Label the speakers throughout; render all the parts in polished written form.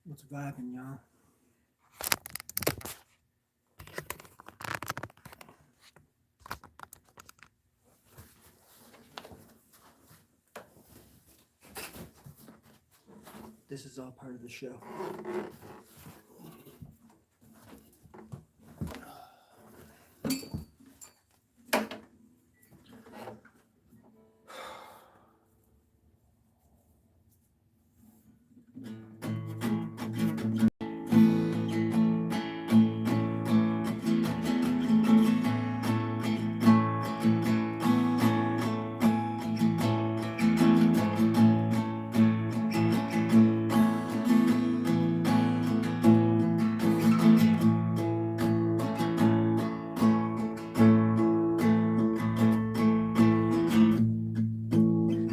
Speaker 1: What's vibing, y'all? This is all part of the show.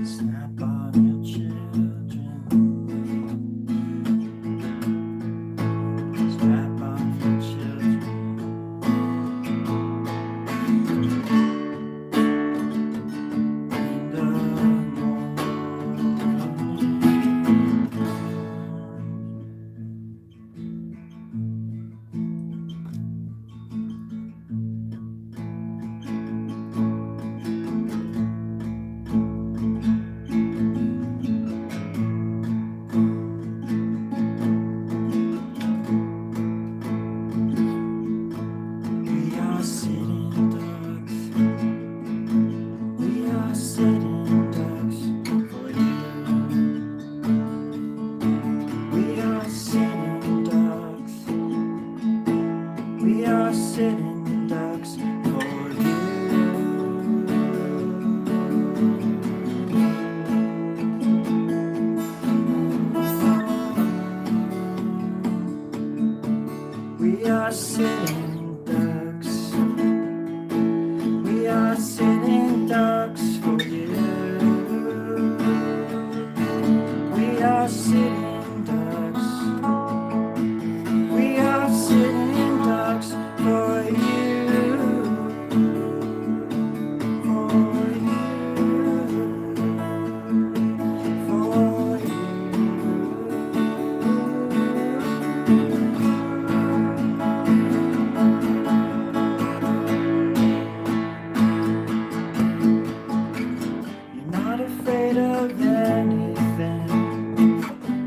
Speaker 1: Snap on your children. Snap on your children. In the we are sitting ducks. We are sitting ducks for you. We are sitting ducks. We are sitting ducks for you. We are sitting ducks. We are sitting ducks for you. We are sitting ducks. We are sitting ducks for you. For you. For you. You're not afraid of anything.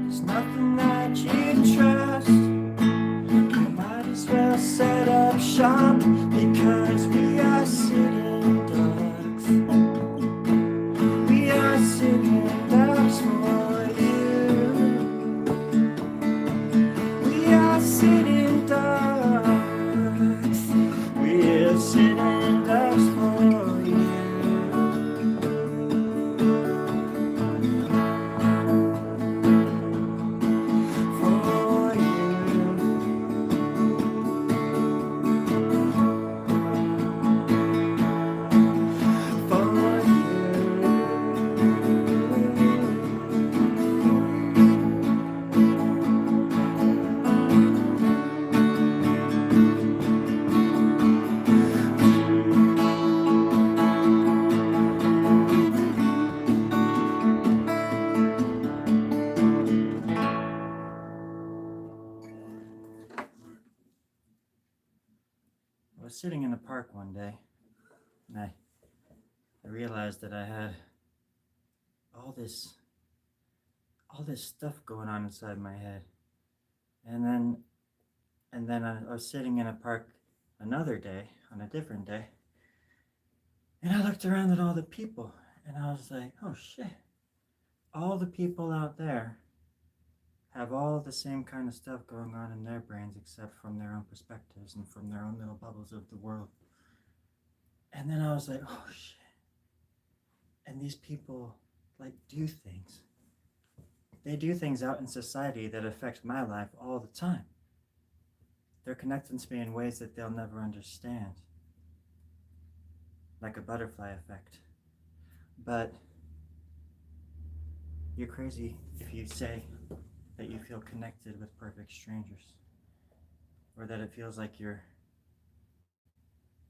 Speaker 1: There's nothing that you trust. You might as well set up shop because we are sitting ducks. We are sitting ducks for you. We are sitting ducks. We are sitting ducks for you. For you. For I was sitting in a park one day, and I realized that I had all this stuff going on inside my head. And then I was sitting in a park another day, on a different day, and I looked around at all the people, and I was like, oh shit, all the people out there have all the same kind of stuff going on in their brains except from their own perspectives and from their own little bubbles of the world. And then I was like, oh shit. And these people like do things. They do things out in society that affect my life all the time. They're connecting to me in ways that they'll never understand. Like a butterfly effect. But you're crazy if you say that you feel connected with perfect strangers. Or that it feels like you're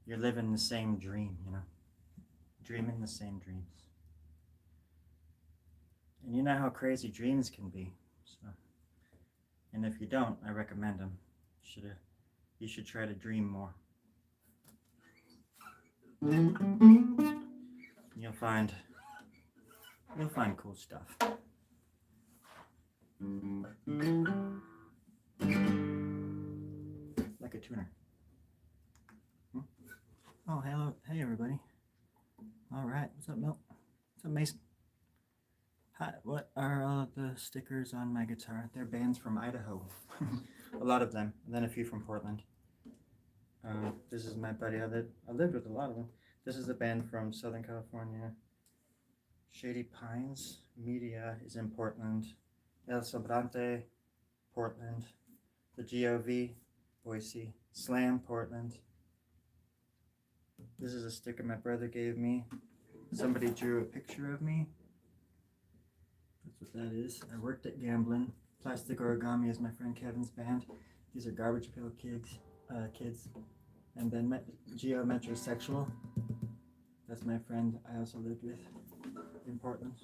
Speaker 1: living the same dream, dreaming the same dreams. And you know how crazy dreams can be. So And if you don't, I recommend them. You should try to dream more. You'll find cool stuff. Like a tuner. Oh, hello. Hey, everybody. All right. What's up, Milt? What's up, Mason? Hi. What are all of the stickers on my guitar? They're bands from Idaho. A lot of them. And then a few from Portland. This is my buddy. I lived with a lot of them. This is a band from Southern California. Shady Pines Media is in Portland. El Sobrante, Portland. The GOV, Boise. Slam, Portland. This is a sticker my brother gave me. Somebody drew a picture of me. That's what that is. I worked at Gamblin. Plastic Origami is my friend Kevin's band. These are Garbage Pail Kids. And then Geometrosexual. That's my friend I also lived with in Portland.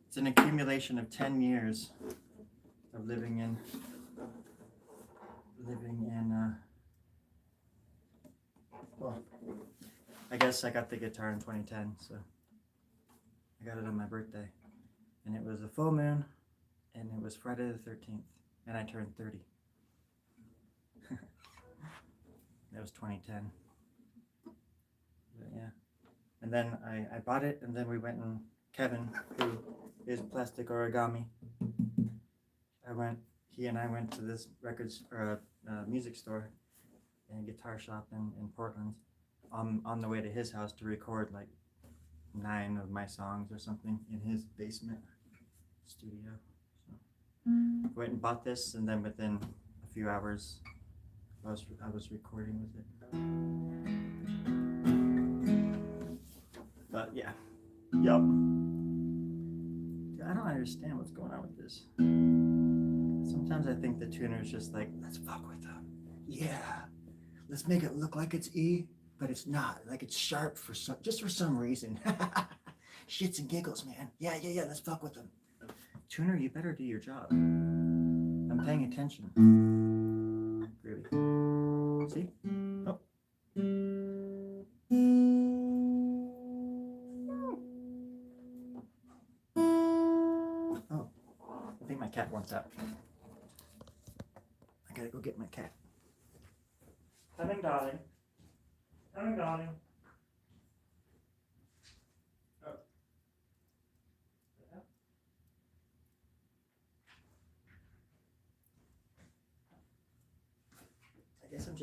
Speaker 1: It's an accumulation of 10 years of living in well, I guess I got the guitar in 2010, so I got it on my birthday. And it was a full moon, and it was Friday the 13th, and I turned 30. That was 2010. But yeah. And then I bought it, and then we went and Kevin, who is Plastic Origami, he and I went to this music store and guitar shop in Portland on the way to his house to record like 9 of my songs or something in his basement studio. So I went and bought this, and then within a few hours I was recording with it. But yeah. Yup. I don't understand what's going on with this. Sometimes I think the tuner is just like, let's fuck with them. Yeah. Let's make it look like it's E, but it's not. Like it's sharp for some reason. Shits and giggles, man. Yeah. Let's fuck with them. Tuner, you better do your job. I'm paying attention. Groovy. See? Oh. Oh. I think my cat wants out. I gotta go get my cat. Coming, darling. Coming, darling. Oh. I guess I'm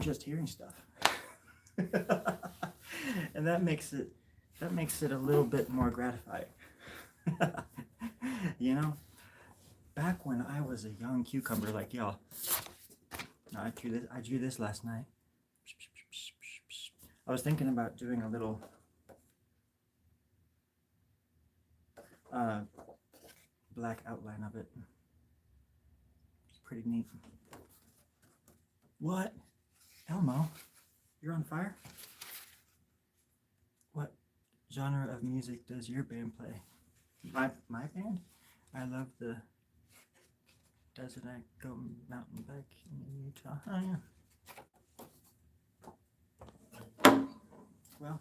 Speaker 1: just hearing stuff. And that makes it a little bit more gratifying. You know? Back when I was a young cucumber like y'all, I drew this last night. I was thinking about doing a little black outline of it. It's pretty neat. What? Elmo, you're on fire? What genre of music does your band play? My band? I love the Doesn't I Go Mountain Bike in Utah? Oh yeah. Well,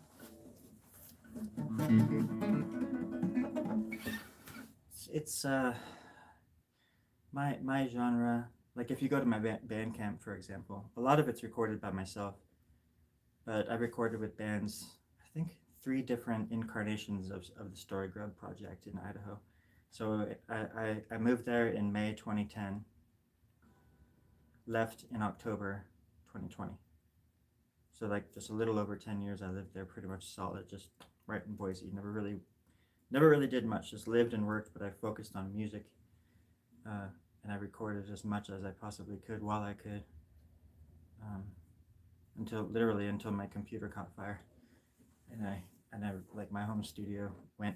Speaker 1: it's my genre. Like if you go to my Bandcamp, for example, a lot of it's recorded by myself, but I recorded with bands. I think 3 different incarnations of the Story Grub project in Idaho. So I moved there in May 2010, left in October 2020. So like just a little over 10 years I lived there, pretty much solid, just right in Boise. Never really did much, just lived and worked, but I focused on music. And I recorded as much as I possibly could while I could, until my computer caught fire. And I like my home studio went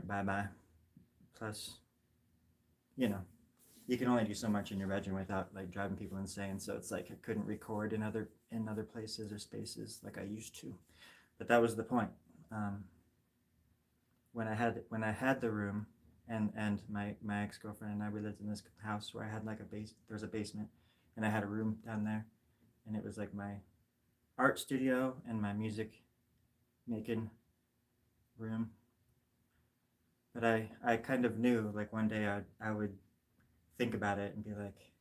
Speaker 1: bye-bye. Plus, you can only do so much in your bedroom without like driving people insane. So it's like I couldn't record in other places or spaces like I used to. But that was the point. when I had the room, and my ex girlfriend and I, we lived in this house where I had like a base. There was a basement, and I had a room down there, and it was like my art studio and my music making room. But I kind of knew like one day I would think about it and be like,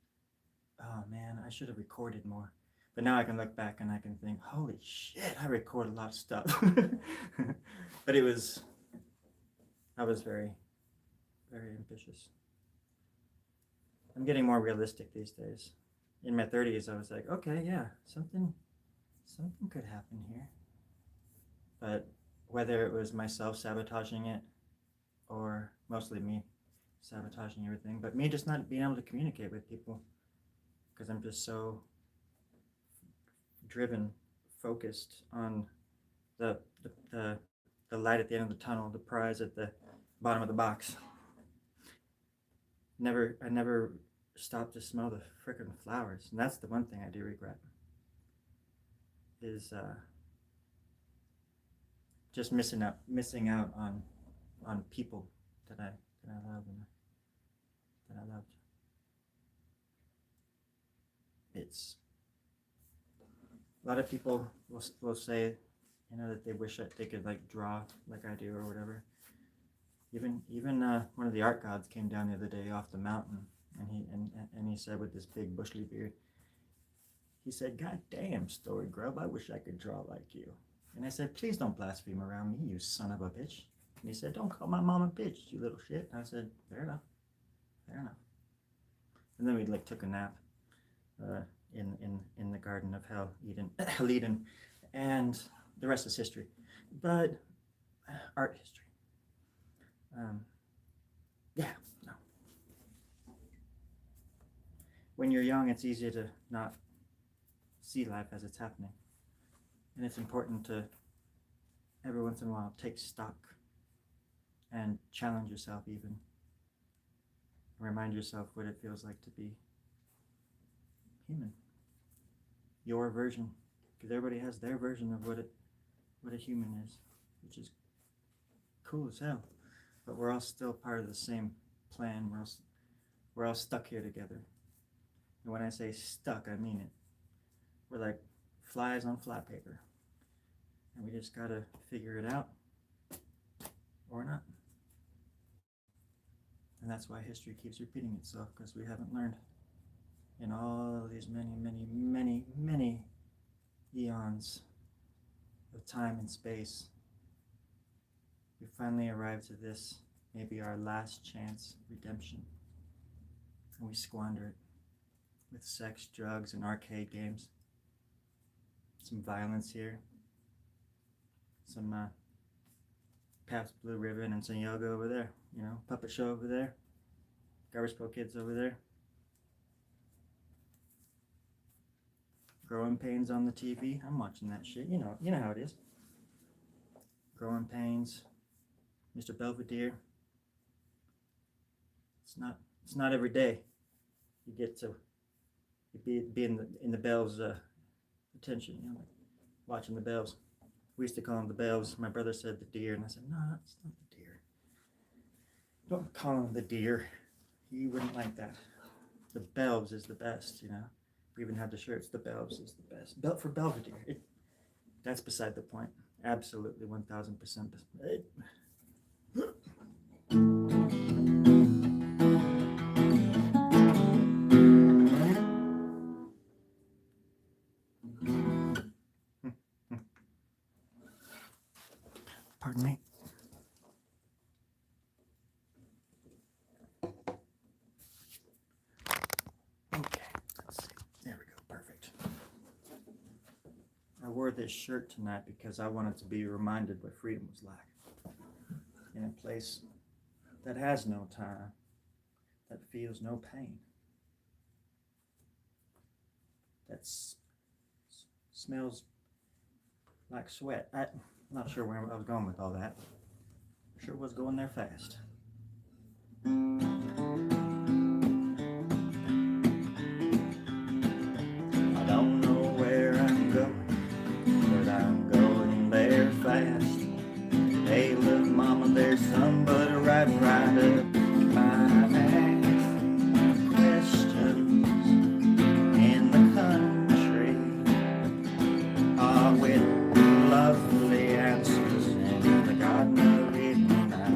Speaker 1: oh man, I should have recorded more. But now I can look back and I can think, holy shit, I recorded a lot of stuff. But I was very, very ambitious. I'm getting more realistic these days. In my 30s, I was like, okay, yeah, something could happen here. But whether it was myself sabotaging it or mostly me sabotaging everything, but me just not being able to communicate with people because I'm just so driven, focused on the, the the light at the end of the tunnel, the prize at the bottom of the box. I never stopped to smell the frickin' flowers, and that's the one thing I do regret is just missing out on people that I love and that I loved. It's a lot of people will say, that they wish that they could like draw like I do or whatever. Even one of the art gods came down the other day off the mountain, and he said with this big bushly beard, he said, "God damn, Story Grub, I wish I could draw like you." And I said, "Please don't blaspheme around me, you son of a bitch." And he said, "Don't call my mom a bitch, you little shit." And I said, "Fair enough, fair enough." And then we like took a nap in the Garden of Hell, Eden, and the rest is history. But art history. Yeah, no. When you're young, it's easy to not see life as it's happening. And it's important to, every once in a while, take stock and challenge yourself even. Remind yourself what it feels like to be human. Your version. Because everybody has their version of what a human is, which is cool as hell. But we're all still part of the same plan. We're all stuck here together. And when I say stuck, I mean it. We're like flies on flat paper. And we just gotta figure it out or not. And that's why history keeps repeating itself, because we haven't learned in all of these many eons of time and space. We finally arrived to this, maybe our last chance redemption, and we squander it with sex, drugs, and arcade games. Some violence here, some Pabst Blue Ribbon and some yoga over there, puppet show over there, Garbage Pail Kids over there, Growing Pains on the TV. I'm watching that shit. You know how it is. Growing Pains, Mr. Belvedere. It's not every day you get to be in the Bells' attention. Like watching the Bells. We used to call them the Bells. My brother said the deer, and I said, no, it's not the deer. Don't call him the deer. He wouldn't like that. The Bells is the best, We even have the shirts. The Bells is the best. For Belvedere. That's beside the point. Absolutely 1000%. Pardon me. Okay, let's see. There we go. Perfect. I wore this shirt tonight because I wanted to be reminded what freedom was like. In a place that has no time, that feels no pain, that smells like sweat. I'm not sure where I was going with all that. Sure was going there fast. I don't know where I'm going, but I'm going there fast. Hey, look, mama, there's somebody riding right up my ass. Questions in the country are with lovely answers in the Garden of Eden now.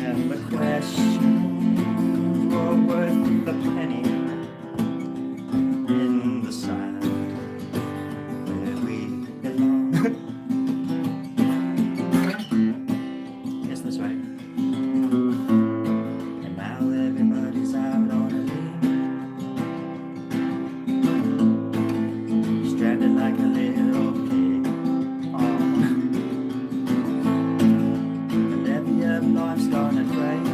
Speaker 1: And the questions were worth the penny in the side where we belong. Yes, that's right. And now everybody's out on a limb, stranded like a little pig. And every life's gonna break.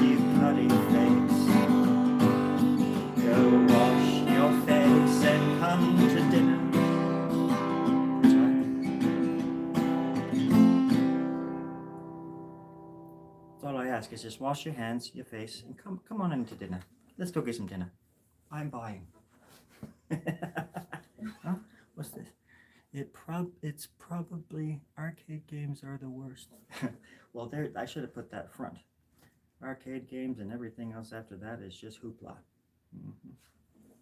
Speaker 1: You bloody face, go wash your face and come to dinner. That's right. That's all I ask is just wash your hands, your face, and come on into dinner. Let's go get some dinner. I'm buying. Huh? What's this? It's probably arcade games are the worst. Well, there I should have put that front. Arcade games and everything else after that is just hoopla.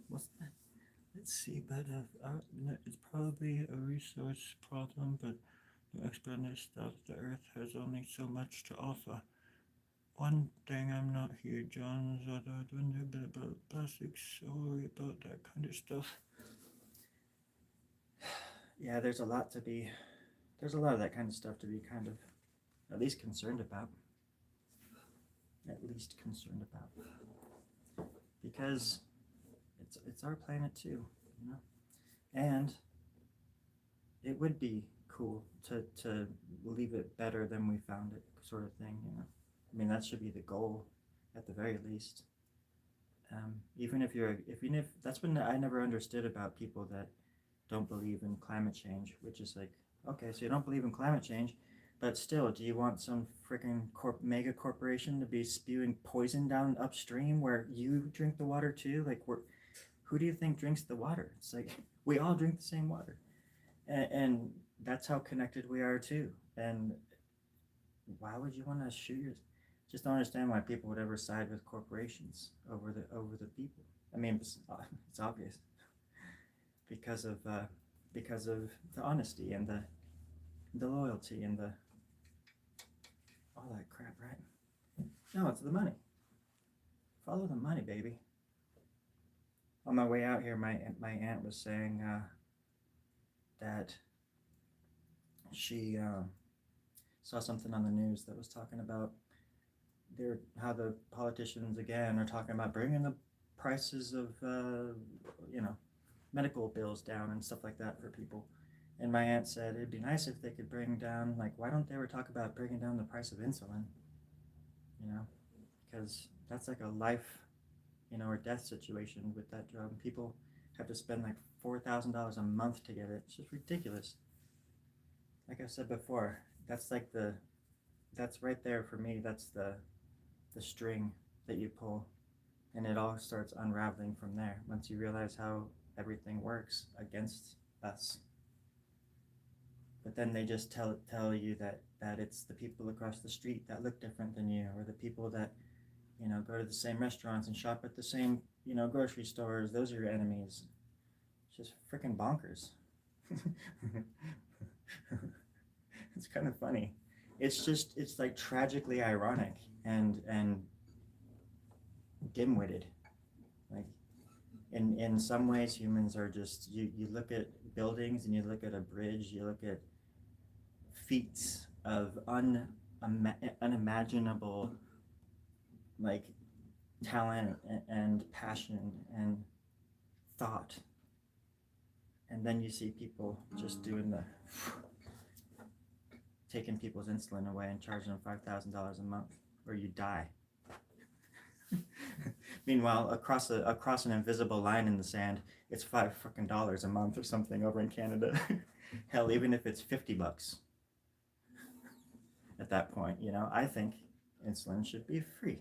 Speaker 1: What's that? Let's see, but it's probably a resource problem, but the explanation that the Earth has only so much to offer. One thing I'm not huge on is that I don't know a bit about plastics, sorry about that kind of stuff. Yeah, there's a lot of that kind of stuff to be kind of at least concerned about. Because it's our planet too, you know? And it would be cool to leave it better than we found it, sort of thing, you know? I mean, that should be the goal at the very least. Even if that's what I never understood about people that don't believe in climate change, which is like, okay, so you don't believe in climate change, but still, do you want some freaking mega corporation to be spewing poison down upstream where you drink the water too? Like, who do you think drinks the water? It's like we all drink the same water, and that's how connected we are too. And why would you want to shoot your? Just don't understand why people would ever side with corporations over the people. I mean, it's obvious because of the honesty and the loyalty and all that crap, right? No, it's the money. Follow the money, baby. On my way out here, my aunt was saying that she saw something on the news that was talking about how the politicians again are talking about bringing the prices of medical bills down and stuff like that for people. And my aunt said it'd be nice if they could bring down, like, why don't they ever talk about bringing down the price of insulin? You know, because that's like a life, or death situation with that drug. People have to spend like $4,000 a month to get it. It's just ridiculous. Like I said before, that's right there for me. That's the string that you pull, and it all starts unraveling from there once you realize how everything works against us. But then they just tell you that it's the people across the street that look different than you, or the people that go to the same restaurants and shop at the same grocery stores. Those are your enemies. It's just freaking bonkers. It's kind of funny. It's like tragically ironic and dim-witted. Like in some ways, humans are just you look at buildings and you look at a bridge, you look at feats of unimaginable like talent and passion and thought, and then you see people just doing taking people's insulin away and charging them $5,000 a month, or you die. Meanwhile, across an invisible line in the sand, it's $5 a month or something over in Canada. Hell, even if it's $50 at that point, I think insulin should be free.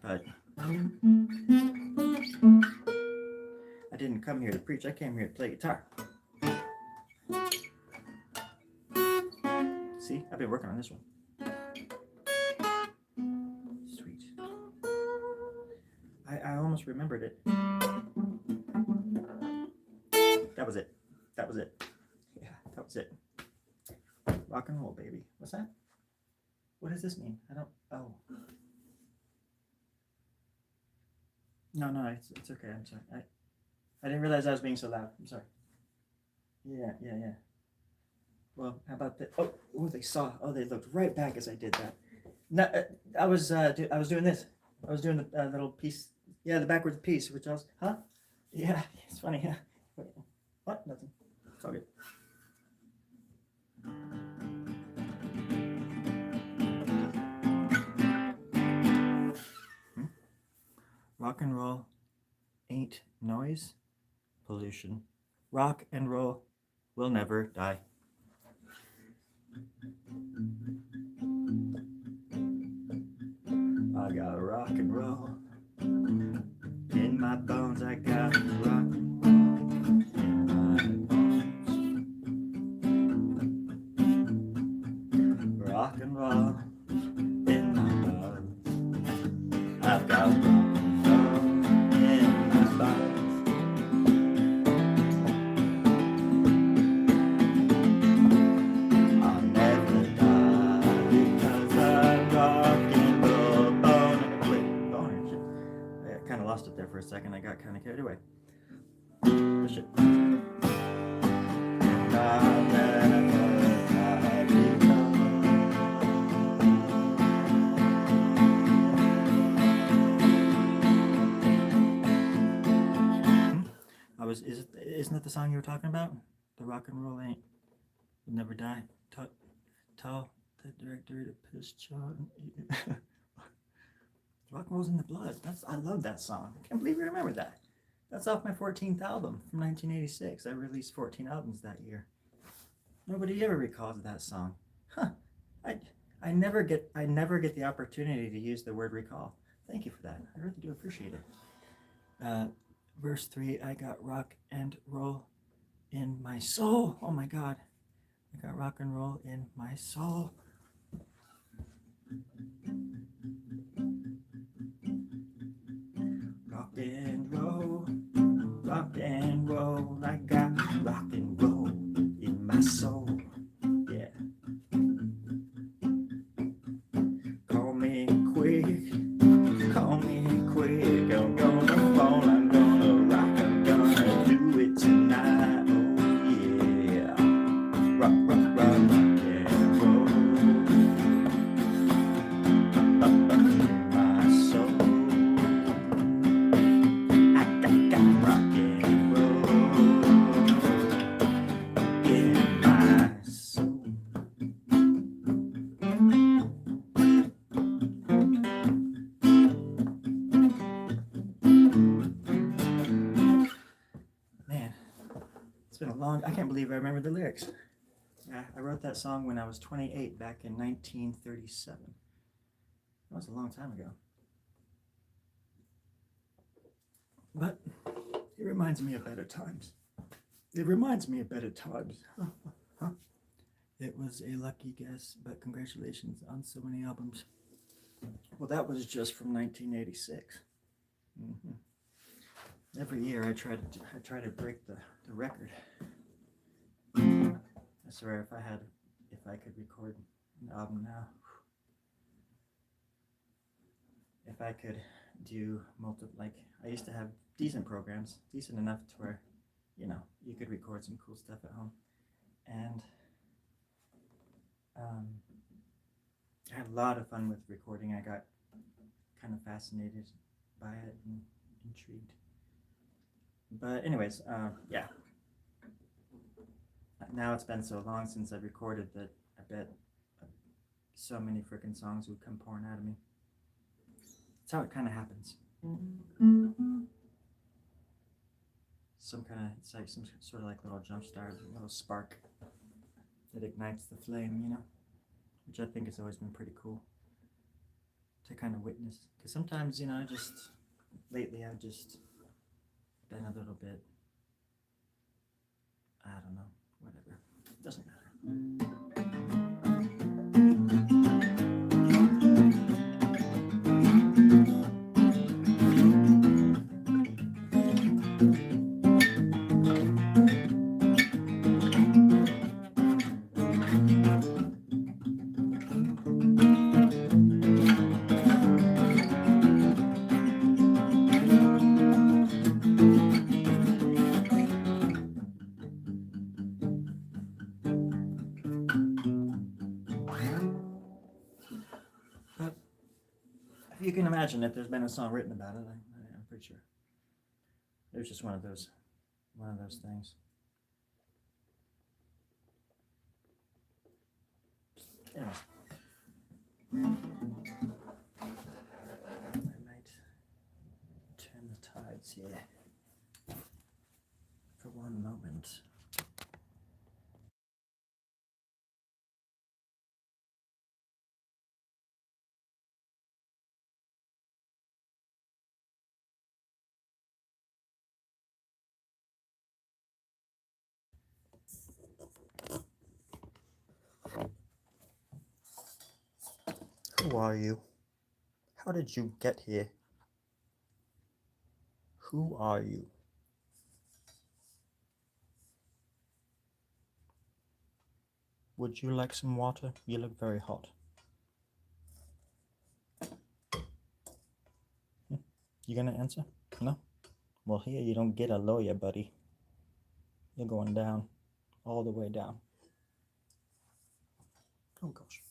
Speaker 1: But I didn't come here to preach. I came here to play guitar. See, I've been working on this one. Sweet. I almost remembered it. That was it. That was it. Yeah, that was it. Rock and roll, baby. What's that? What does this mean? I don't. Oh. No, it's okay. I'm sorry. I didn't realize I was being so loud. I'm sorry. Yeah. Well, how about that? Oh, they saw. Oh, they looked right back as I did that. No, I was doing this. I was doing the little piece. Yeah, the backwards piece, which I was. Huh? Yeah, it's funny. Yeah. Wait, what? Nothing. It's all good. Rock and roll ain't noise pollution. Rock and roll will never die. I got rock and roll in my bones. I got rock and roll in my bones. Rock and roll in my bones. I've got rock and roll in my bones. I'll never die because I'm rock and roll bone. Wait, boner shit. I kind of lost it there for a second. I got kind of carried away. Oh, shit. And I'll never die because isn't that the song you were talking about? The rock and roll ain't would never die. Tell the director to piss John. Rock and roll's in the blood. I love that song. I can't believe you remember that. That's off my 14th album from 1986. I released 14 albums that year. Nobody ever recalls that song. Huh. I never get the opportunity to use the word recall. Thank you for that. I really do appreciate it. Verse 3, I got rock and roll in my soul. Oh my God. I got rock and roll in my soul. Rock and roll, rock and roll. I got rock and roll in my soul. Yeah. Call me quick. Call me quick. I'm gonna fall. I'm gonna rock. I'm gonna do it tonight. Oh yeah. Rock, rock, rock, rock and roll. My soul. I got rock and roll in my soul. Man, it's been a long. I can't believe I remember the lyrics. Yeah, I wrote that song when I was 28 back in 1937. That was a long time ago. But it reminds me of better times. It reminds me of better times. It was a lucky guess, but congratulations on so many albums. Well, that was just from 1986. Every year I try to break the record. I swear if I could record an album now, if I could do like I used to have decent programs, decent enough to where, you could record some cool stuff at home. And I had a lot of fun with recording. I got kind of fascinated by it and intrigued. But anyways, yeah. Now it's been so long since I've recorded that I bet so many freaking songs would come pouring out of me. That's how it kind of happens. It's like some sort of like little jump start, a little spark that ignites the flame, which I think has always been pretty cool to kind of witness. Because sometimes, lately I've just been a little bit, I don't know, whatever. It doesn't matter. you can imagine if there's been a song written about it, I'm pretty sure. It was just one of those things. Anyways. I might turn the tides here for one moment. Who are you? How did you get here? Who are you? Would you like some water? You look very hot. You gonna answer? No? Well, here you don't get a lawyer, buddy. You're going down. All the way down. Oh, gosh.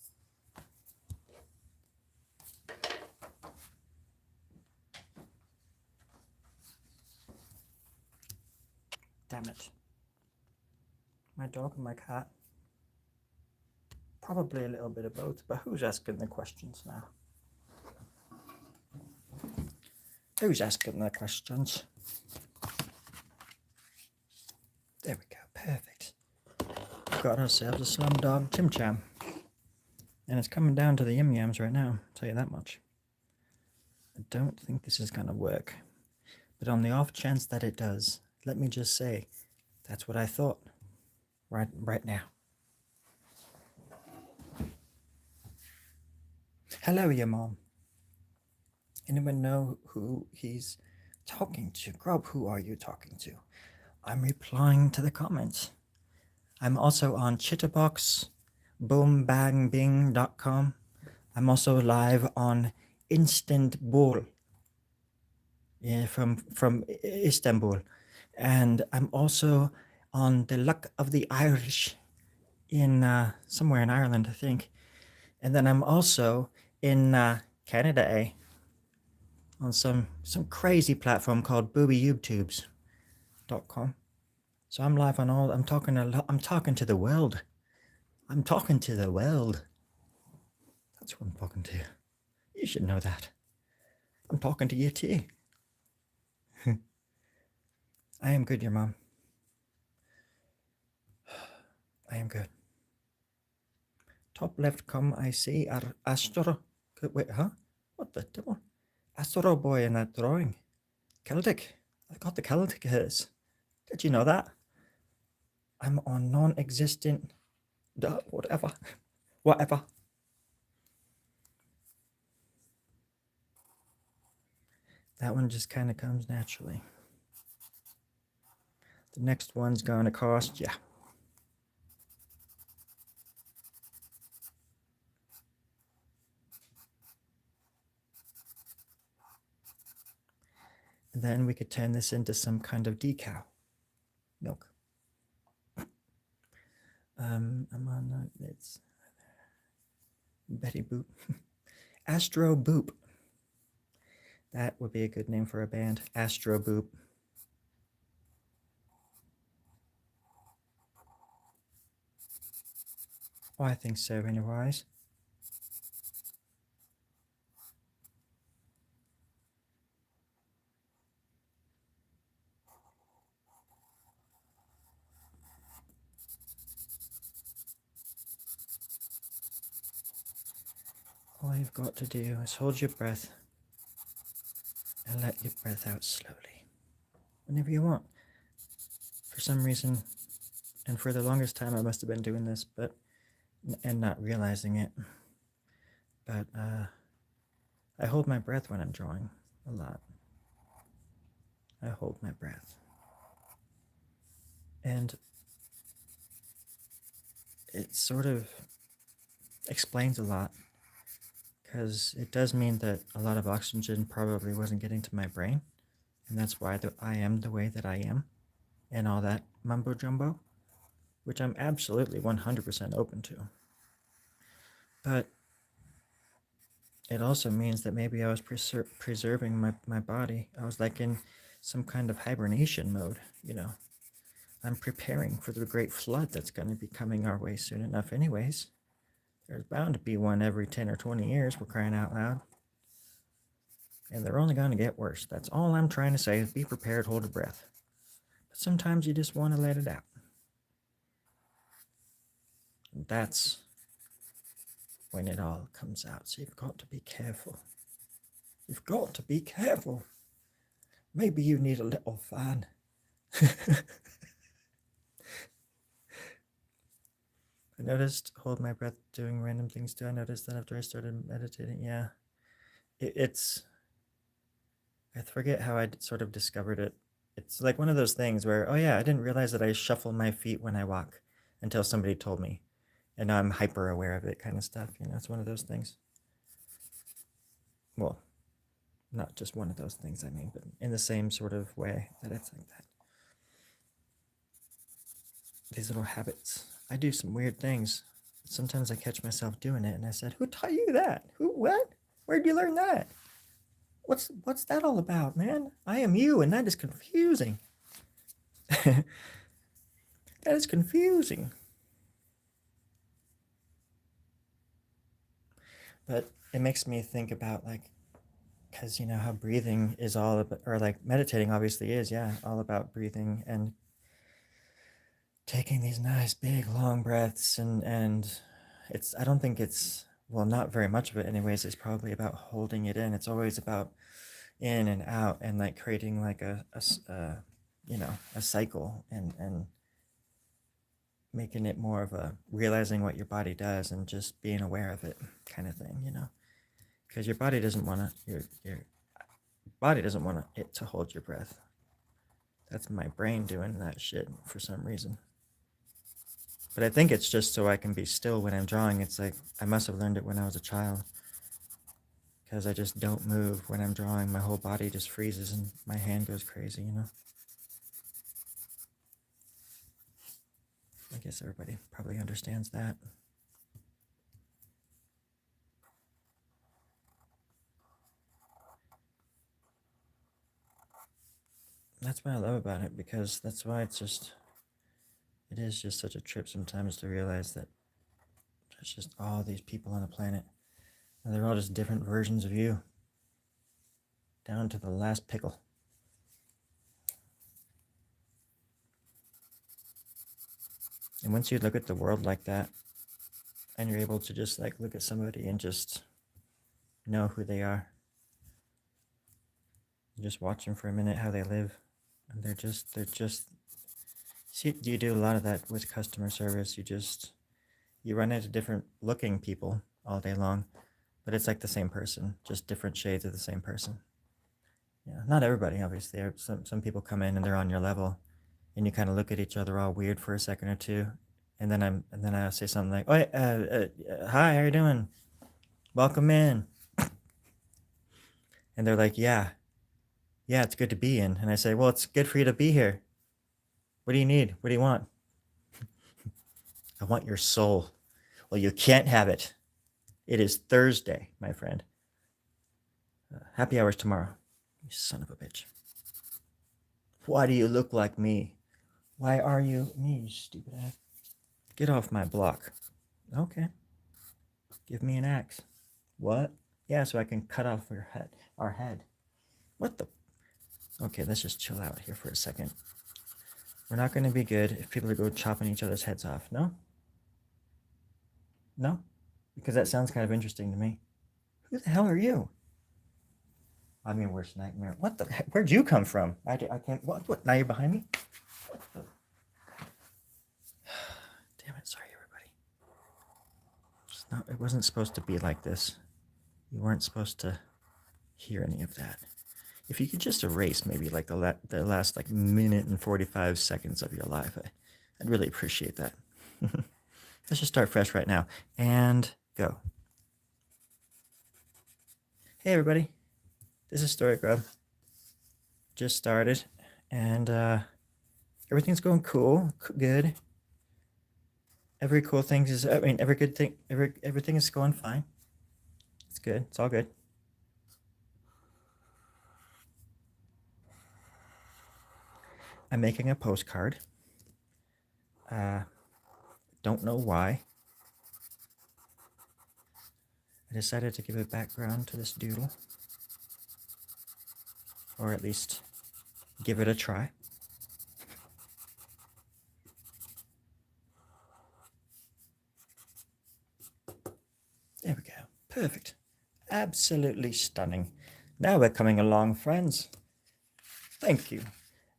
Speaker 1: Damn it. My dog and my cat? Probably a little bit of both, but who's asking the questions now? Who's asking the questions? There we go, perfect. We've got ourselves a Slumdog Chim Cham. And it's coming down to the Yim Yams right now, I'll tell you that much. I don't think this is going to work. But on the off chance that it does, let me just say, that's what I thought right now. Hello, your mom. Anyone know who he's talking to? Grub, who are you talking to? I'm replying to the comments. I'm also on Chitterbox, boombangbing.com. I'm also live on Istanbul, from Istanbul. And I'm also on the Luck of the Irish in somewhere in Ireland, I think. And then I'm also in Canada, on some crazy platform called boobyyoutubes.com. So I'm live on all. I'm talking to the world. I'm talking to the world. That's who I'm talking to. You should know that. I'm talking to you too. I am good, your mom. I am good. Top left come I see are Astro. Wait, huh? What the devil? Astro Boy in that drawing. Celtic. I got the Celtic hairs. Did you know that? I'm on non-existent. Whatever. Whatever. That one just kind of comes naturally. The next one's going to cost you. And then we could turn this into some kind of decal. Milk. I'm on, it's Betty Boop. Astro Boop. That would be a good name for a band. Astro Boop. Oh, I think so, anyways. All you've got to do is hold your breath and let your breath out slowly. Whenever you want. For some reason, and for the longest time I must have been doing this, and not realizing it. But I hold my breath when I'm drawing a lot. I hold my breath. And it sort of explains a lot, because it does mean that a lot of oxygen probably wasn't getting to my brain, and that's why I am the way that I am, and all that mumbo jumbo, which I'm absolutely 100% open to. But it also means that maybe I was preserving my body. I was like in some kind of hibernation mode, you know. I'm preparing for the great flood that's going to be coming our way soon enough, anyways. There's bound to be one every 10 or 20 years, we're crying out loud. And they're only going to get worse. That's all I'm trying to say is be prepared, hold your breath. But sometimes you just want to let it out. And that's when it all comes out. So you've got to be careful. You've got to be careful. Maybe you need a little fan. I noticed, hold my breath, doing random things too. I noticed that after I started meditating, yeah. It's, I forget how I sort of discovered it. It's like one of those things where, oh yeah, I didn't realize that I shuffle my feet when I walk until somebody told me. And now I'm hyper aware of it kind of stuff. You know, it's one of those things. Well, not just one of those things, I mean, but in the same sort of way that it's like that. These little habits. I do some weird things. Sometimes I catch myself doing it and I said, who taught you that? Who, what? Where'd you learn that? What's that all about, man? I am you, and that is confusing. That is confusing. But it makes me think about, like, because you know how breathing is all about, or like meditating obviously is, yeah, all about breathing and taking these nice big long breaths, and it's, I don't think it's, well, not very much of it anyways, it's probably about holding it in. It's always about in and out, and like creating like a you know, a cycle, and making it more of a realizing what your body does and just being aware of it kind of thing, you know, because your body doesn't want to, your body doesn't want it to hold your breath. That's my brain doing that shit for some reason. But I think it's just so I can be still when I'm drawing. It's like I must have learned it when I was a child, because I just don't move when I'm drawing. My whole body just freezes and my hand goes crazy, you know. I guess everybody probably understands that. That's what I love about it, because that's why it's just, it is just such a trip sometimes to realize that there's just all these people on the planet, and they're all just different versions of you, down to the last pickle. And once you look at the world like that, and you're able to just like look at somebody and just know who they are, just watch them for a minute, how they live, and they're just, see, you do a lot of that with customer service. You run into different looking people all day long, but it's like the same person, just different shades of the same person. Yeah, not everybody, obviously. Some people come in and they're on your level, and you kind of look at each other all weird for a second or two, and then I say something like, "Oh, hi, how you doing? Welcome in." And they're like, "Yeah, yeah, it's good to be in." And I say, "Well, it's good for you to be here. What do you need? What do you want?" "I want your soul." "Well, you can't have it. It is Thursday, my friend. Happy hours tomorrow." You son of a bitch. "Why do you look like me?" "Why are you me, you stupid ass?" "Get off my block." "Okay. Give me an axe." "What?" "Yeah, so I can cut off your head. Our head." What the? Okay, let's just chill out here for a second. We're not going to be good if people are go chopping each other's heads off. No? No? Because that sounds kind of interesting to me. Who the hell are you? I'm your worst nightmare. What the heck? Where'd you come from? I can't. What? Now you're behind me? What the? Damn it. Sorry, everybody. It wasn't supposed to be like this. You weren't supposed to hear any of that. If you could just erase maybe like the last like minute and 45 seconds of your life, I'd really appreciate that. Let's just start fresh right now and go. Hey everybody, this is Story Grub. Just started, and everything's going cool, good. Every cool thing is, I mean, every good thing, everything is going fine. good. It's all good. I'm making a postcard. Don't know why. I decided to give a background to this doodle. Or at least give it a try. There we go. Perfect. Absolutely stunning. Now we're coming along, friends. Thank you.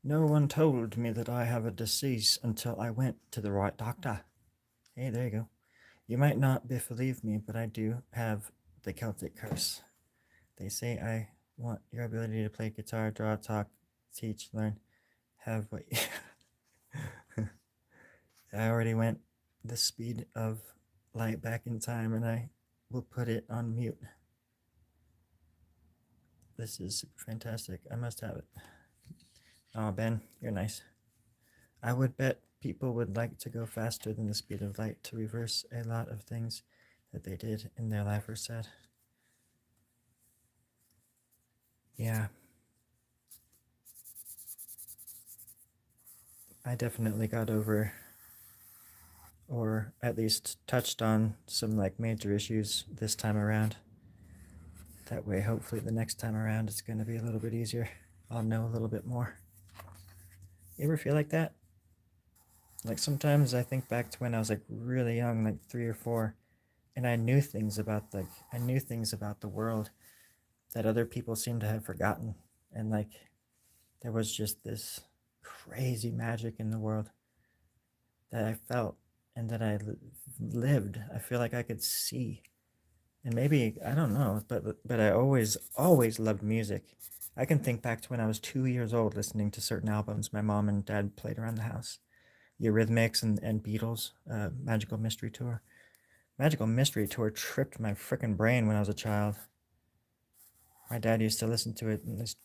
Speaker 1: No one told me that I have a disease until I went to the right doctor. Hey, there you go. You might not believe me, but I do have the Celtic curse. They say I want your ability to play guitar, draw, talk, teach, learn, have what you... I already went the speed of light back in time, and I will put it on mute. This is fantastic. I must have it. Oh, Ben, you're nice. I would bet people would like to go faster than the speed of light to reverse a lot of things that they did in their life or said. Yeah. I definitely got over, or at least touched on, some like major issues this time around. That way, hopefully the next time around it's going to be a little bit easier. I'll know a little bit more. You ever feel like that? Like sometimes I think back to when I was like really young, like 3 or 4, and I knew things about the world that other people seem to have forgotten. And like there was just this crazy magic in the world that I felt and that I lived. I feel like I could see. And maybe, I don't know, but I always loved music. I can think back to when I was 2 years old listening to certain albums my mom and dad played around the house. Eurythmics and Beatles, Magical Mystery Tour. Magical Mystery Tour tripped my frickin' brain when I was a child. My dad used to listen to it in this,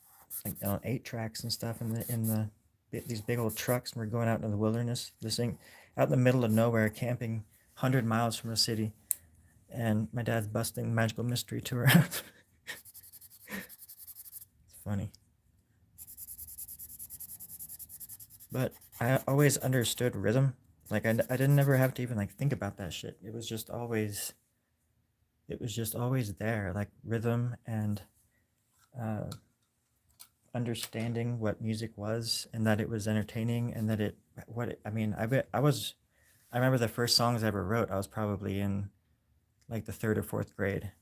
Speaker 1: like, on 8-tracks and stuff in these big old trucks, and we're going out into the wilderness, listening out in the middle of nowhere, camping 100 miles from the city, and my dad's busting Magical Mystery Tour out. It's funny. But I always understood rhythm. Like I didn't ever have to even like think about that shit. It was just always there, like rhythm and understanding what music was and that it was entertaining and that I remember the first songs I ever wrote. I was probably in like the 3rd or 4th grade.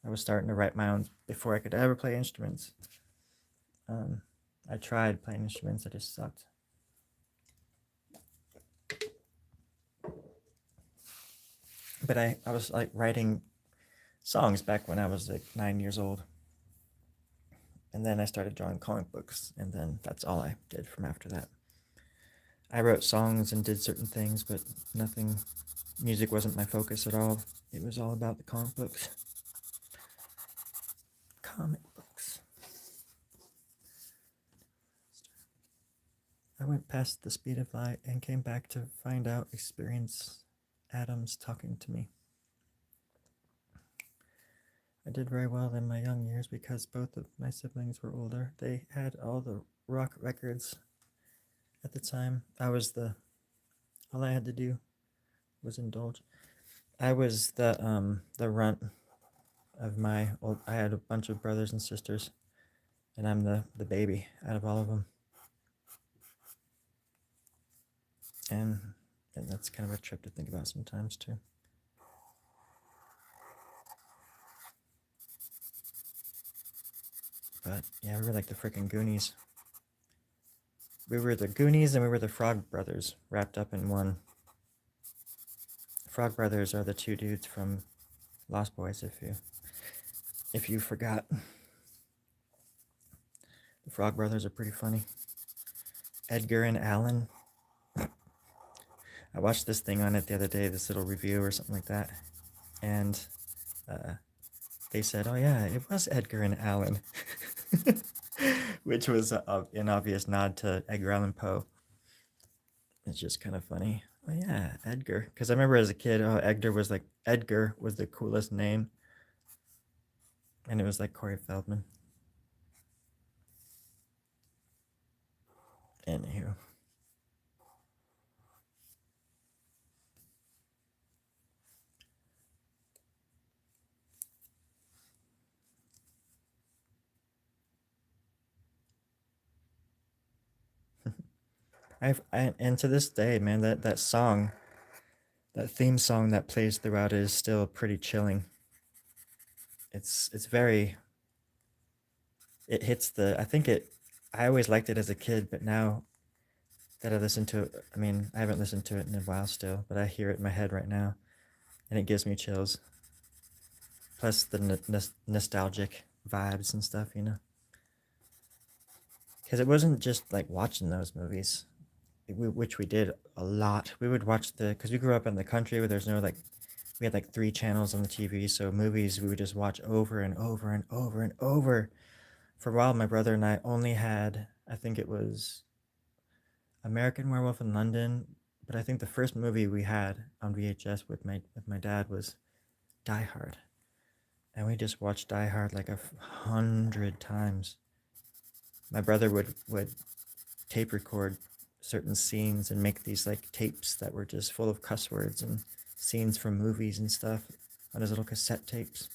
Speaker 1: I was starting to write my own before I could ever play instruments. I tried playing instruments, I just sucked. But I was like writing songs back when I was like 9 years old. And then I started drawing comic books, and then that's all I did from after that. I wrote songs and did certain things, but music wasn't my focus at all. It was all about the comic books. Comic books. I went past the speed of light and came back to experience Adams talking to me. I did very well in my young years because both of my siblings were older. They had all the rock records at the time. All I had to do was indulge. I was the runt of I had a bunch of brothers and sisters, and I'm the baby out of all of them. And that's kind of a trip to think about sometimes too. But yeah, we were like the freaking Goonies. We were the Goonies and we were the Frog Brothers wrapped up in one. The Frog Brothers are the 2 dudes from Lost Boys, if you forgot. The Frog Brothers are pretty funny. Edgar and Allan. I watched this thing on it the other day, this little review or something like that, and they said, "Oh yeah, it was Edgar and Allan," which was an obvious nod to Edgar Allan Poe. It's just kind of funny. Oh yeah, Edgar, because I remember as a kid, Edgar was the coolest name. And it was like Corey Feldman. Anywho. And to this day, man, that song, that theme song that plays throughout it is still pretty chilling. It's very, it hits the, I think it, I always liked it as a kid, but now that I listen to it, I mean, I haven't listened to it in a while still, but I hear it in my head right now, and it gives me chills. Plus the nostalgic vibes and stuff, you know. Because it wasn't just like watching those movies, which we did a lot. We would watch because we grew up in the country where there's no like, we had like 3 channels on the TV, so movies we would just watch over and over and over and over. For a while, my brother and I only had, I think it was American Werewolf in London, but I think the first movie we had on VHS with my dad was Die Hard, and we just watched Die Hard like 100 times. My brother would tape record certain scenes and make these like tapes that were just full of cuss words and scenes from movies and stuff on his little cassette tapes.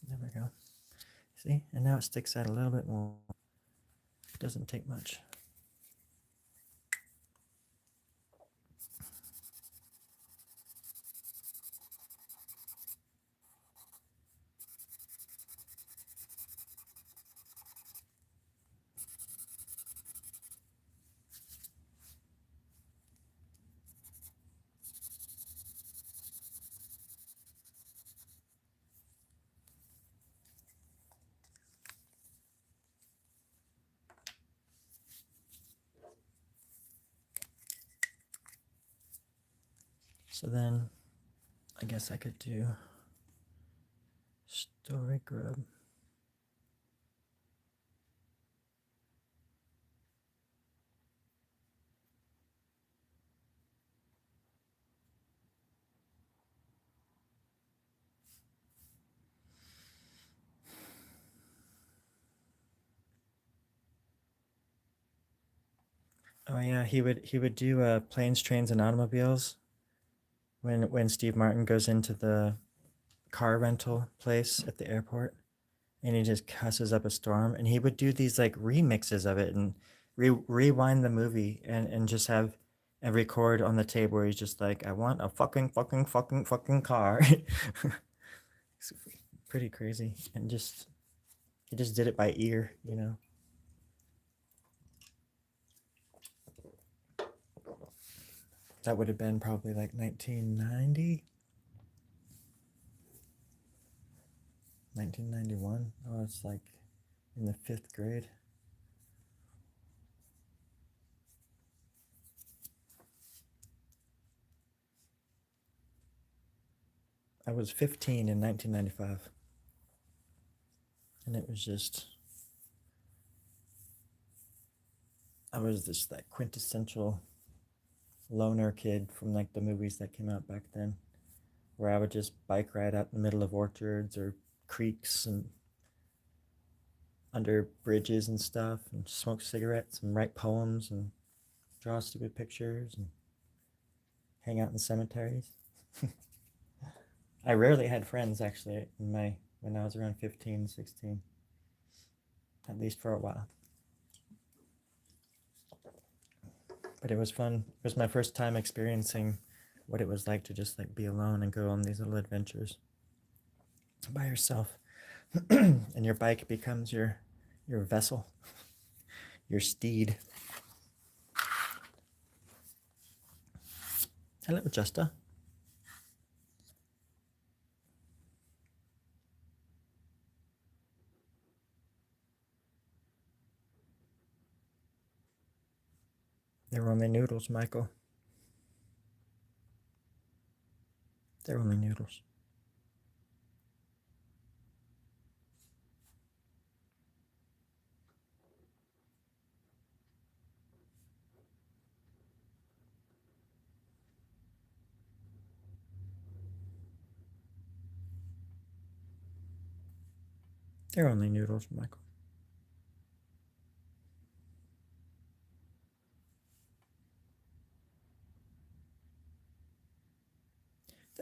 Speaker 1: There we go. See? And now it sticks out a little bit more. It doesn't take much. So then I guess I could do Story Grub. Oh yeah, he would do Planes, Trains, and Automobiles when Steve Martin goes into the car rental place at the airport, and he just cusses up a storm, and he would do these like remixes of it and rewind the movie and just have and record on the tape where he's just like, I want a fucking car. It's pretty crazy, and just he just did it by ear, you know. That would have been probably like 1990, 1991. Oh, it's like in the 5th grade. I was 15 in 1995. And it was just, I was this like quintessential loner kid from like the movies that came out back then, where I would just bike ride out in the middle of orchards or creeks and under bridges and stuff and smoke cigarettes and write poems and draw stupid pictures and hang out in cemeteries. I rarely had friends actually in my when I was around 15, 16, at least for a while. But it was fun. It was my first time experiencing what it was like to just like be alone and go on these little adventures by yourself. And your bike becomes your vessel, your steed. Hello, Justa. They're only noodles, Michael. They're only noodles. They're only noodles, Michael.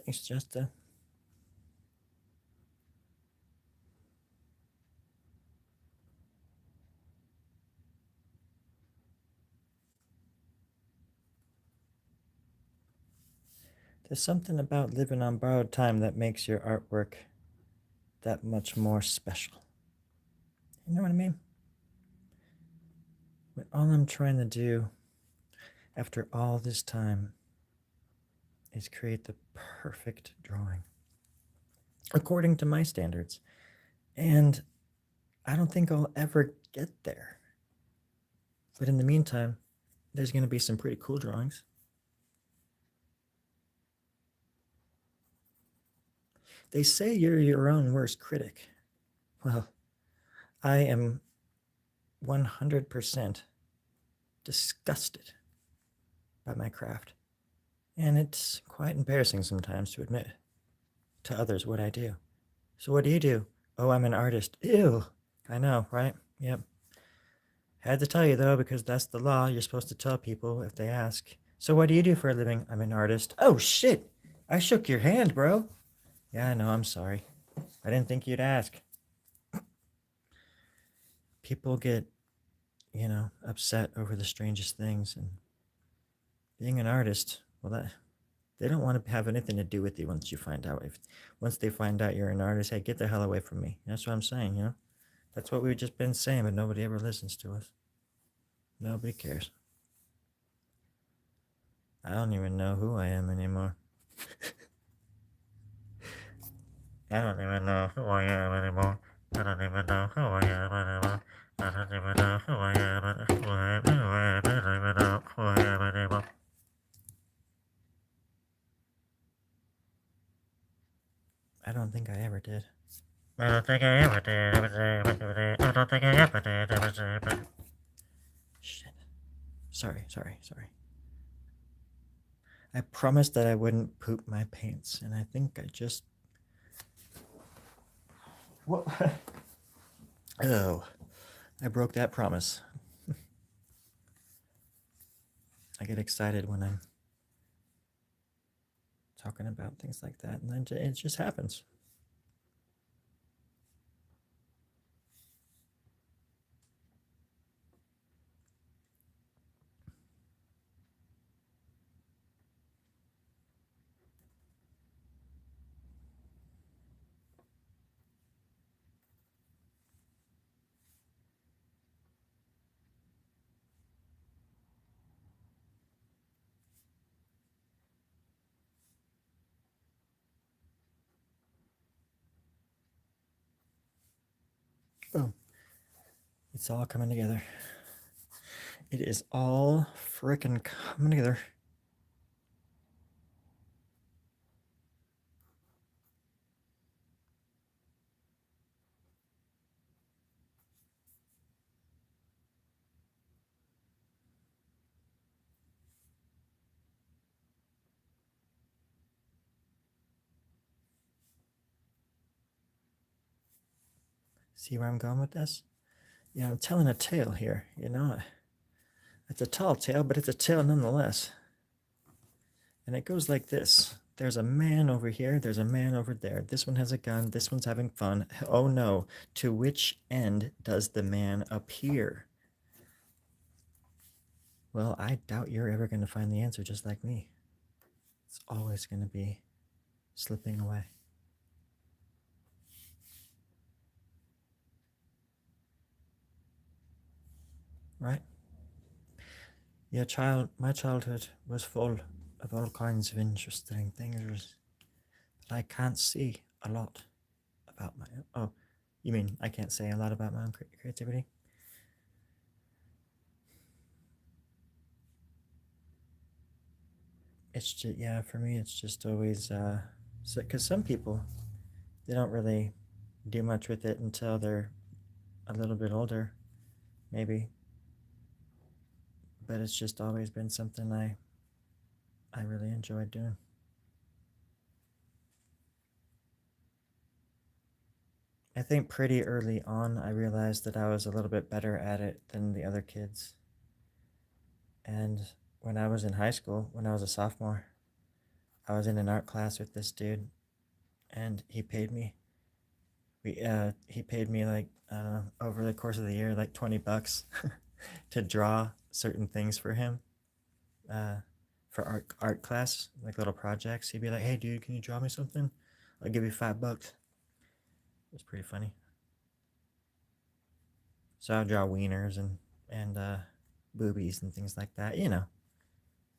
Speaker 1: Thanks, Justa. There's something about living on borrowed time that makes your artwork that much more special. You know what I mean? When all I'm trying to do after all this time is create the perfect drawing according to my standards. And I don't think I'll ever get there. But in the meantime, there's going to be some pretty cool drawings. They say you're your own worst critic. Well, I am 100% disgusted by my craft. And it's quite embarrassing sometimes to admit to others what I do. So what do you do? Oh, I'm an artist. Ew. I know, right? Yep. Had to tell you though, because that's the law. You're supposed to tell people if they ask. So what do you do for a living? I'm an artist. Oh shit! I shook your hand, bro. Yeah, I know, I'm sorry. I didn't think you'd ask. People get, upset over the strangest things, and being an artist, well, that they don't want to have anything to do with you once they find out you're an artist. Hey, get the hell away from me. That's what I'm saying. That's what we've just been saying, but nobody ever listens to us. Nobody cares. I don't even know who I am anymore. I don't even know who I am anymore. I don't even know who I am anymore. I don't even know who I am anymore. I don't even know who I am anymore. I don't think I ever did. I don't think I ever did. I don't think I ever did. Shit. Sorry. I promised that I wouldn't poop my pants, and I think I just... What? Oh, I broke that promise. I get excited when I'm talking about things like that, and then it just happens. Boom. It's all coming together. It is all frickin' coming together. See where I'm going with this? Yeah, I'm telling a tale here, It's a tall tale, but it's a tale nonetheless. And it goes like this. There's a man over here, there's a man over there. This one has a gun, this one's having fun. Oh no, to which end does the man appear? Well, I doubt you're ever going to find the answer just like me. It's always going to be slipping away. Right? Yeah, my childhood was full of all kinds of interesting things, but I can't see a lot about my... Oh, you mean I can't say a lot about my own creativity? It's just, yeah, for me, it's just always, because some people, they don't really do much with it until they're a little bit older, maybe. But it's just always been something I really enjoyed doing. I think pretty early on I realized that I was a little bit better at it than the other kids. And when I was in high school, when I was a sophomore, I was in an art class with this dude, and he paid me like over the course of the year like $20 to draw certain things for him, uh, for art class, like little projects. He'd be like, "Hey, dude, can you draw me something? I'll give you $5." It was pretty funny. So I'd draw wieners and boobies and things like that.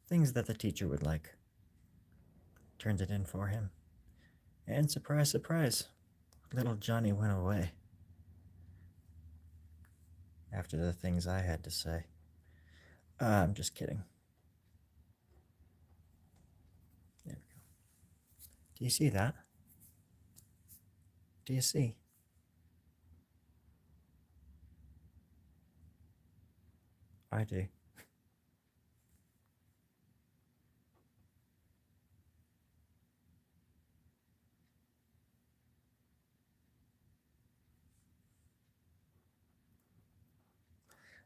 Speaker 1: Things that the teacher would like. Turned it in for him, and surprise, surprise, little Johnny went away after the things I had to say. I'm just kidding. There we go. Do you see that? Do you see? I do.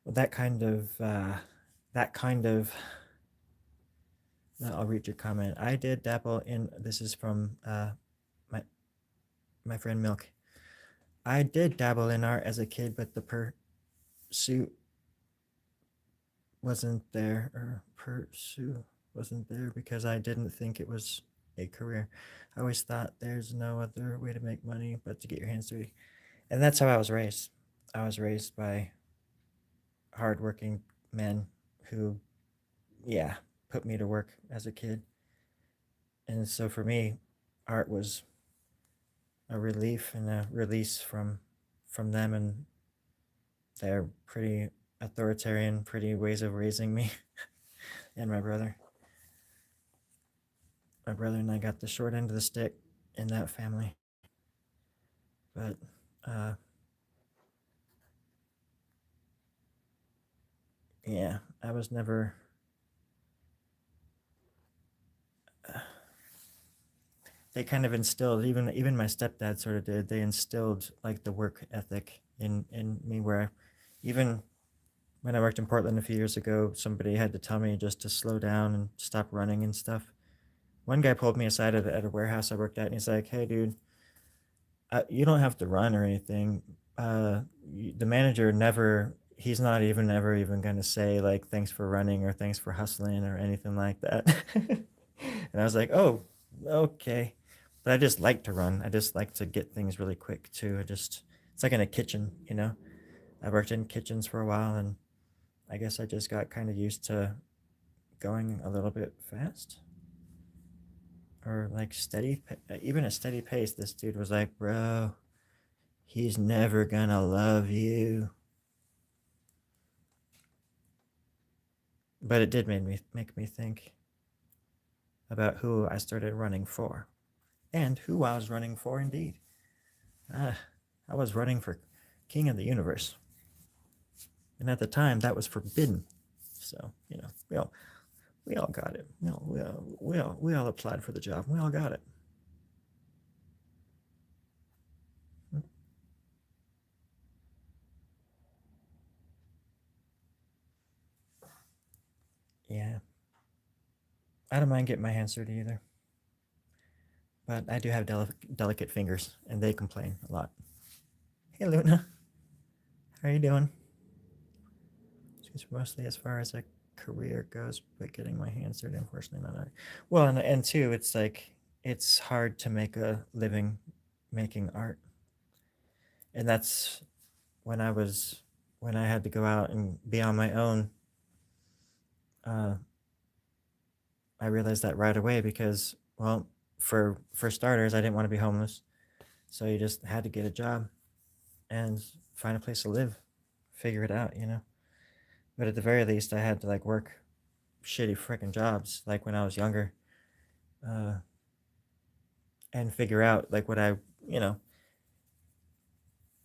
Speaker 1: Well, that kind of. I'll read your comment. I did dabble in. This is from my my friend Milk. I did dabble in art as a kid, but the pursuit wasn't there, or pursue wasn't there because I didn't think it was a career. I always thought there's no other way to make money but to get your hands dirty. And that's how I was raised. I was raised by hardworking men who, yeah, put me to work as a kid. And so for me, art was a relief and a release from them and their pretty authoritarian, pretty ways of raising me and my brother. My brother and I got the short end of the stick in that family. But uh, yeah, I was never. They kind of instilled, even my stepdad sort of did. They instilled like the work ethic in me, where even when I worked in Portland a few years ago, somebody had to tell me just to slow down and stop running and stuff. One guy pulled me aside at a warehouse I worked at, and he's like, "Hey, dude, you don't have to run or anything. The manager never, he's not even ever even going to say like thanks for running or thanks for hustling or anything like that." And I was like, "Oh, okay." But I just like to run. I just like to get things really quick too. It's like in a kitchen. I worked in kitchens for a while, and I guess I just got kind of used to going a little bit fast, or like steady, even a steady pace. This dude was like, "Bro, he's never gonna love you." But it did make me think about who I started running for, and who I was running for indeed. Ah, I was running for King of the Universe, and at the time that was forbidden. So we all got it. We all applied for the job. We all got it. Yeah, I don't mind getting my hands dirty either, but I do have delicate fingers, and they complain a lot. Hey, Luna, how are you doing? It's mostly as far as a career goes, but getting my hands dirty, unfortunately, not art. Well, and two, it's like it's hard to make a living making art, and that's when I was when I had to go out and be on my own. Uh, I realized that right away because, well, for starters, I didn't want to be homeless, so you just had to get a job and find a place to live, figure it out. But at the very least, I had to like work shitty freaking jobs like when I was younger, uh, and figure out like what you know,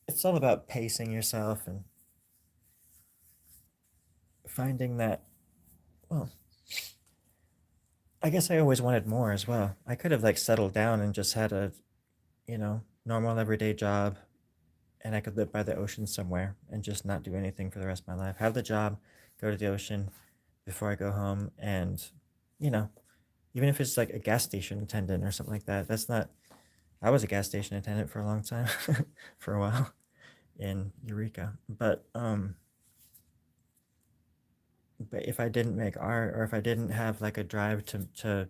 Speaker 1: it's all about pacing yourself and finding that. Well, I guess I always wanted more as well. I could have like settled down and just had a normal everyday job, and I could live by the ocean somewhere and just not do anything for the rest of my life. Have the job, go to the ocean before I go home, and you know, even if it's like a gas station attendant or something like that. That's not. I was a gas station attendant for a long time, for a while in Eureka. But if I didn't make art, or if I didn't have like a drive to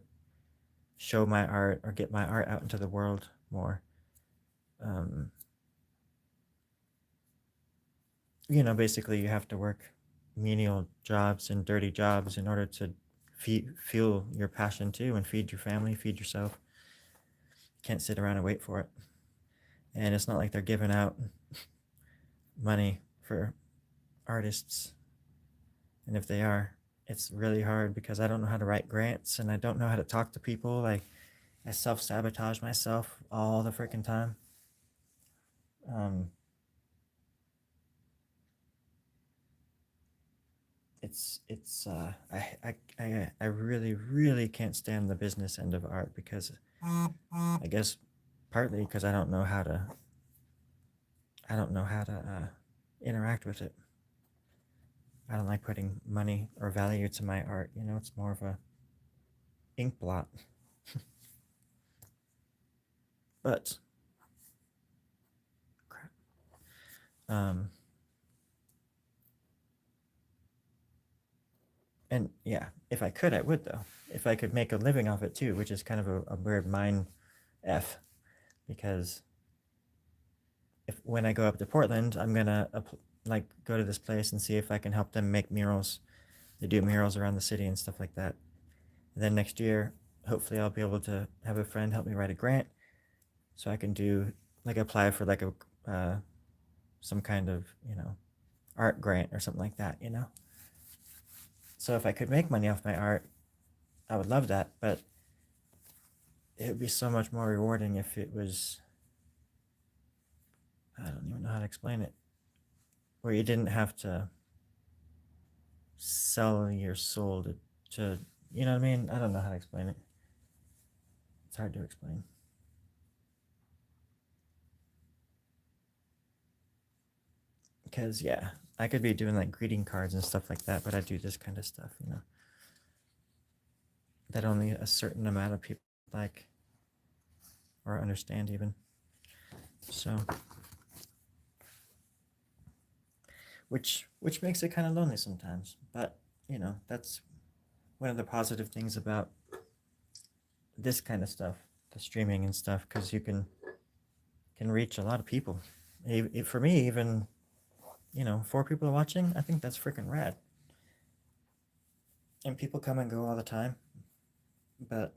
Speaker 1: show my art or get my art out into the world more, um, basically you have to work menial jobs and dirty jobs in order to fuel your passion too, and feed your family, feed yourself. Can't sit around and wait for it. And it's not like they're giving out money for artists. And if they are, it's really hard because I don't know how to write grants and I don't know how to talk to people. Like, I self-sabotage myself all the freaking time. Um, I really really can't stand the business end of art because I guess partly because I don't know how to interact with it. I don't like putting money or value to my art. It's more of a ink blot. But crap. Um, and yeah, if I could, I would though. If I could make a living off it too, which is kind of a weird mind f, because if when I go up to Portland, I'm gonna like go to this place and see if I can help them make murals. They do murals around the city and stuff like that. And then next year, hopefully, I'll be able to have a friend help me write a grant, so I can do like apply for like a some kind of art grant or something like that. So if I could make money off my art, I would love that. But it would be so much more rewarding if it was. I don't even know how to explain it. Where you didn't have to sell your soul to you know what I mean? I don't know how to explain it. It's hard to explain. Because yeah, I could be doing like greeting cards and stuff like that, but I do this kind of stuff, that only a certain amount of people like or understand even. So which makes it kind of lonely sometimes, but that's one of the positive things about this kind of stuff, the streaming and stuff, because you can reach a lot of people. For me, even 4 people watching, I think that's freaking rad. And people come and go all the time, but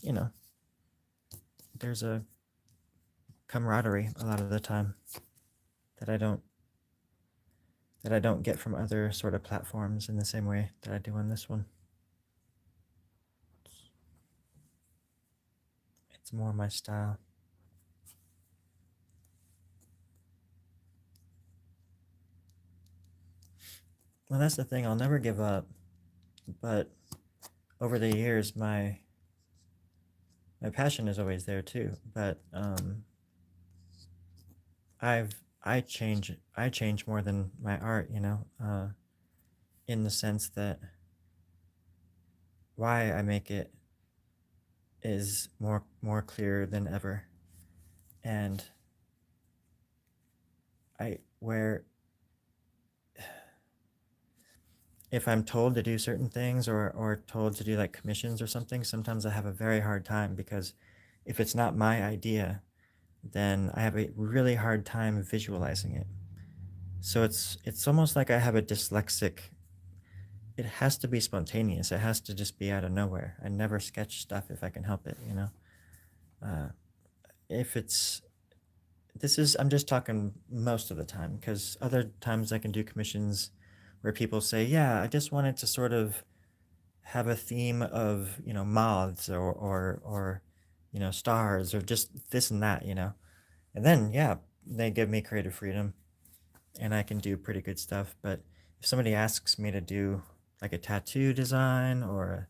Speaker 1: you know there's a camaraderie a lot of the time that I don't get from other sort of platforms in the same way that I do on this one. It's more my style. Well, that's the thing. I'll never give up. But over the years, my passion is always there too. But I change more than my art. In the sense that why I make it is more clear than ever, and I where if I'm told to do certain things, or told to do like commissions or something, sometimes I have a very hard time because if it's not my idea, then I have a really hard time visualizing it. So it's almost like I have a dyslexic. It has to be spontaneous. It has to just be out of nowhere. I never sketch stuff if I can help it. Uh, if it's this is I'm just talking most of the time, because other times I can do commissions where people say, yeah, I just wanted to sort of have a theme of moths or stars or just this and that. And then yeah, they give me creative freedom and I can do pretty good stuff. But if somebody asks me to do like a tattoo design or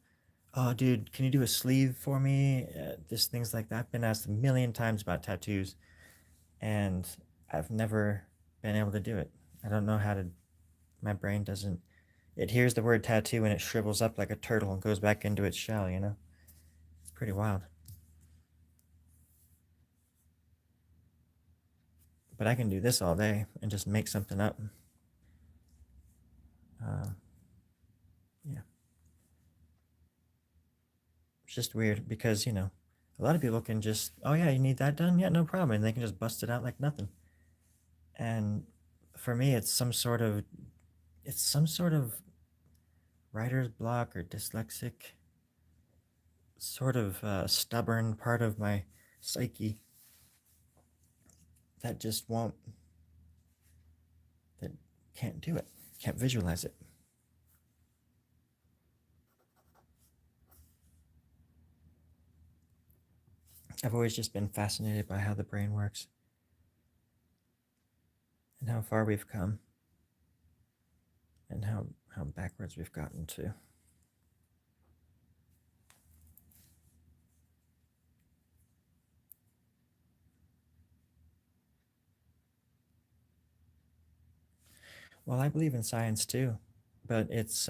Speaker 1: oh, dude, can you do a sleeve for me? Just things like that. I've been asked a million times about tattoos, and I've never been able to do it. I don't know how to. My brain doesn't. It hears the word tattoo and it shrivels up like a turtle and goes back into its shell. It's pretty wild. But I can do this all day and just make something up. Uh, yeah, it's just weird because a lot of people can just, oh yeah, you need that done, yeah, no problem, and they can just bust it out like nothing. And for me, it's some sort of writer's block or dyslexic, sort of stubborn part of my psyche that just won't, that can't do it, can't visualize it. I've always just been fascinated by how the brain works and how far we've come and how backwards we've gotten to. Well, I believe in science too, but it's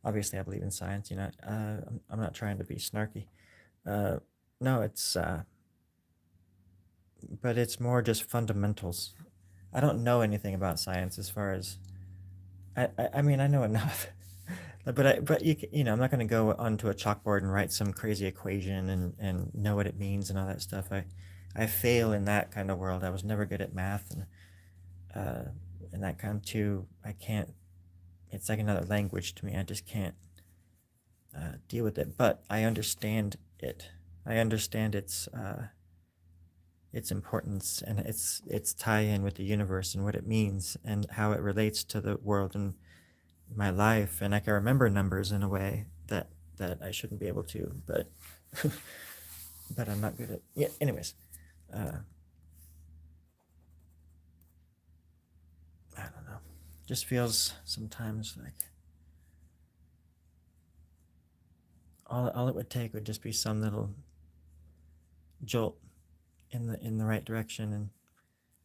Speaker 1: obviously I believe in science. I'm not trying to be snarky. Uh, no, but it's more just fundamentals. I don't know anything about science as far as I mean I know enough, but I'm not going to go onto a chalkboard and write some crazy equation and know what it means and all that stuff. I fail in that kind of world. I was never good at math uh, and that kind of too. I can't. It's like another language to me. I just can't deal with it. But I understand it. I understand its importance and its tie-in with the universe and what it means and how it relates to the world and my life. And I can remember numbers in a way that I shouldn't be able to, but but I'm not good at. Yeah. Anyways, uh, I don't know. Just feels sometimes like all it would take would just be some little jolt in the right direction, and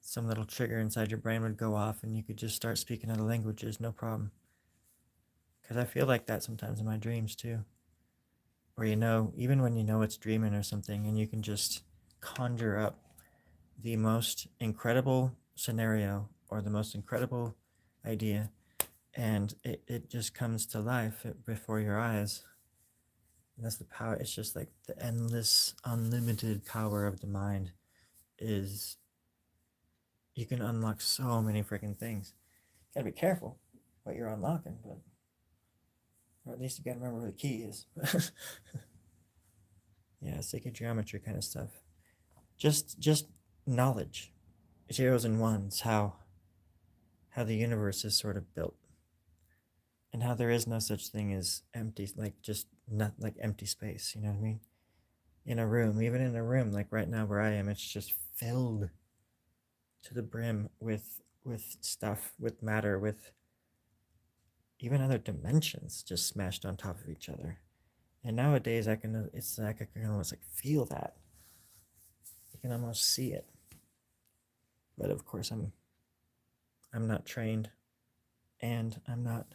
Speaker 1: some little trigger inside your brain would go off and you could just start speaking other languages, no problem. Because I feel like that sometimes in my dreams too, where even when it's dreaming or something, and you can just conjure up the most incredible scenario or the most incredible idea, and it just comes to life before your eyes. And that's the power. It's just like the endless, unlimited power of the mind is you can unlock so many freaking things. You gotta be careful what you're unlocking, but or at least you gotta remember where the key is. Yeah, sacred geometry kind of stuff. Just knowledge, zeros and ones, how the universe is sort of built, and how there is no such thing as empty, like just not like empty space. You know what I mean? In a room, even in a room like right now where I am, it's just filled to the brim with stuff, with matter, with even other dimensions just smashed on top of each other. And nowadays, it's like I can almost like feel that. I can almost see it. But of course, I'm not trained, and I'm not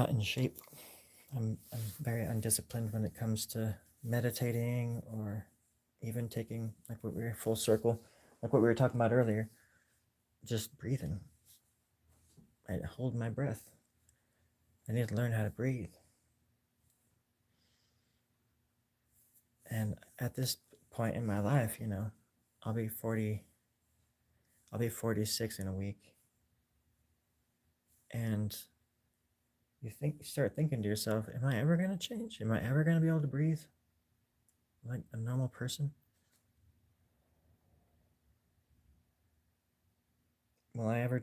Speaker 1: in shape. I'm very undisciplined when it comes to meditating or even taking like what we were full circle, like what we were talking about earlier, just breathing. I hold my breath. I need to learn how to breathe. And at this point in my life, I'll be 40, I'll be 46 in a week. And you start thinking to yourself, am I ever going to change? Am I ever going to be able to breathe like a normal person? Will I ever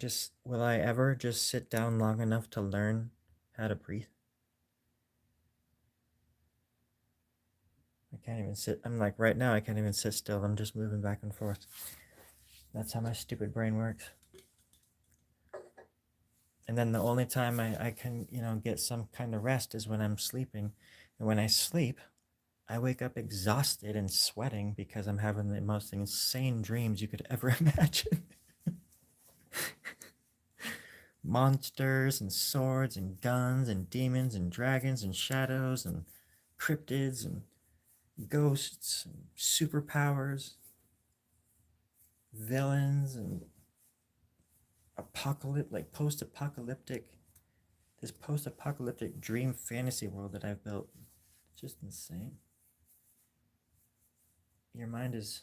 Speaker 1: just sit down long enough to learn how to breathe? I can't even sit. I'm like right now I can't even sit still. I'm just moving back and forth. That's how my stupid brain works. And then the only time I can, get some kind of rest is when I'm sleeping. And when I sleep, I wake up exhausted and sweating because I'm having the most insane dreams you could ever imagine. Monsters and swords and guns and demons and dragons and shadows and cryptids and ghosts and superpowers, villains and post-apocalyptic, this post-apocalyptic dream fantasy world that I've built. It's just insane. Your mind is,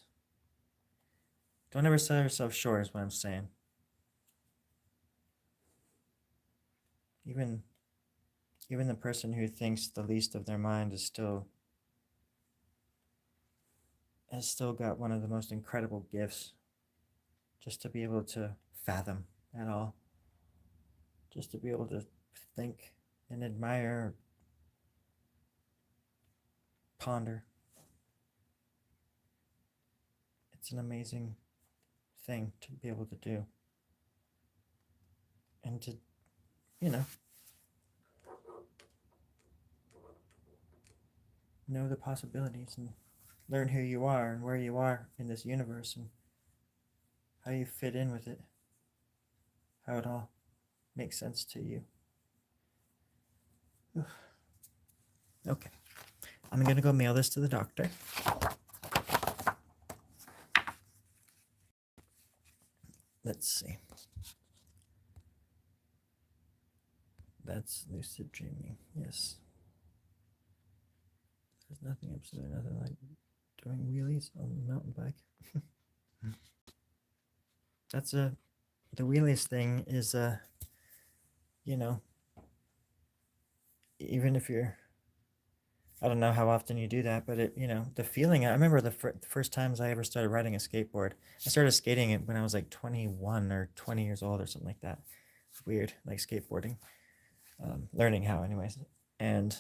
Speaker 1: don't ever sell yourself short is what I'm saying. Even the person who thinks the least of their mind has still got one of the most incredible gifts, just to be able to fathom at all, just to be able to think and admire, ponder. It's an amazing thing to be able to do, and to, know the possibilities and learn who you are and where you are in this universe and how you fit in with it, how it all makes sense to you. Okay, I'm gonna go mail this to the doctor. Let's see. That's lucid dreaming, yes. There's nothing, absolutely nothing like doing wheelies on the mountain bike. The wheelies thing is, even if you're, I don't know how often you do that, but the feeling, I remember the first times I ever started riding a skateboard. I started skating it when I was like 21 or 20 years old or something like that. It's weird, like skateboarding, learning how anyways. And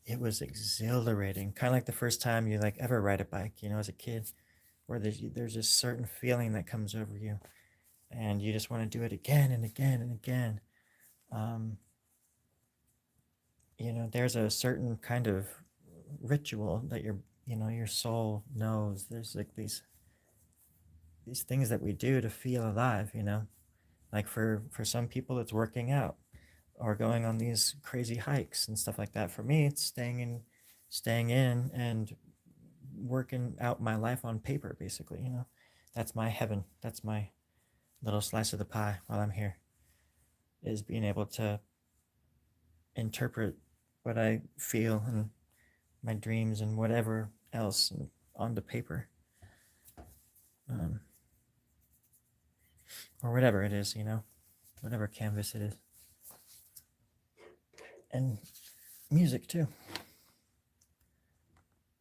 Speaker 1: it was exhilarating, kind of like the first time you like ever ride a bike, as a kid, where there's this certain feeling that comes over you and you just want to do it again and again and again. There's a certain kind of ritual that your soul knows. There's like these things that we do to feel alive, like for some people it's working out or going on these crazy hikes and stuff like that. For me, it's staying in and working out my life on paper, basically. That's my heaven. That's my little slice of the pie while I'm here, is being able to interpret what I feel and my dreams and whatever else onto paper, or whatever it is, whatever canvas it is. And music too.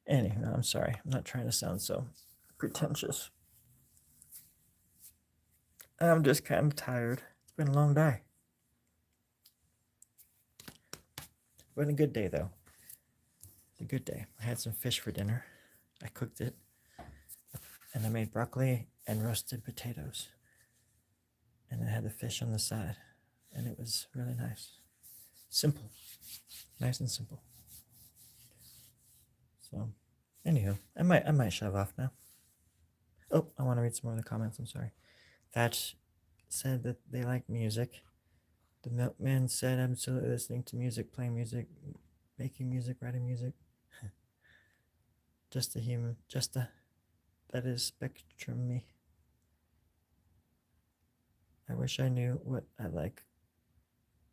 Speaker 1: Anyway, I'm sorry, I'm not trying to sound so pretentious. I'm just kind of tired. It's been a long day. It's been a good day though. It's a good day. I had some fish for dinner. I cooked it, and I made broccoli and roasted potatoes, and I had the fish on the side, and it was really nice. Simple. Nice and simple. So, anywho, I might shove off now. Oh, I want to read some more of the comments. I'm sorry. Thatch said that they like music. The milkman said absolutely listening to music, playing music, making music, writing music. Just a human, that is spectrum me. I wish I knew what I like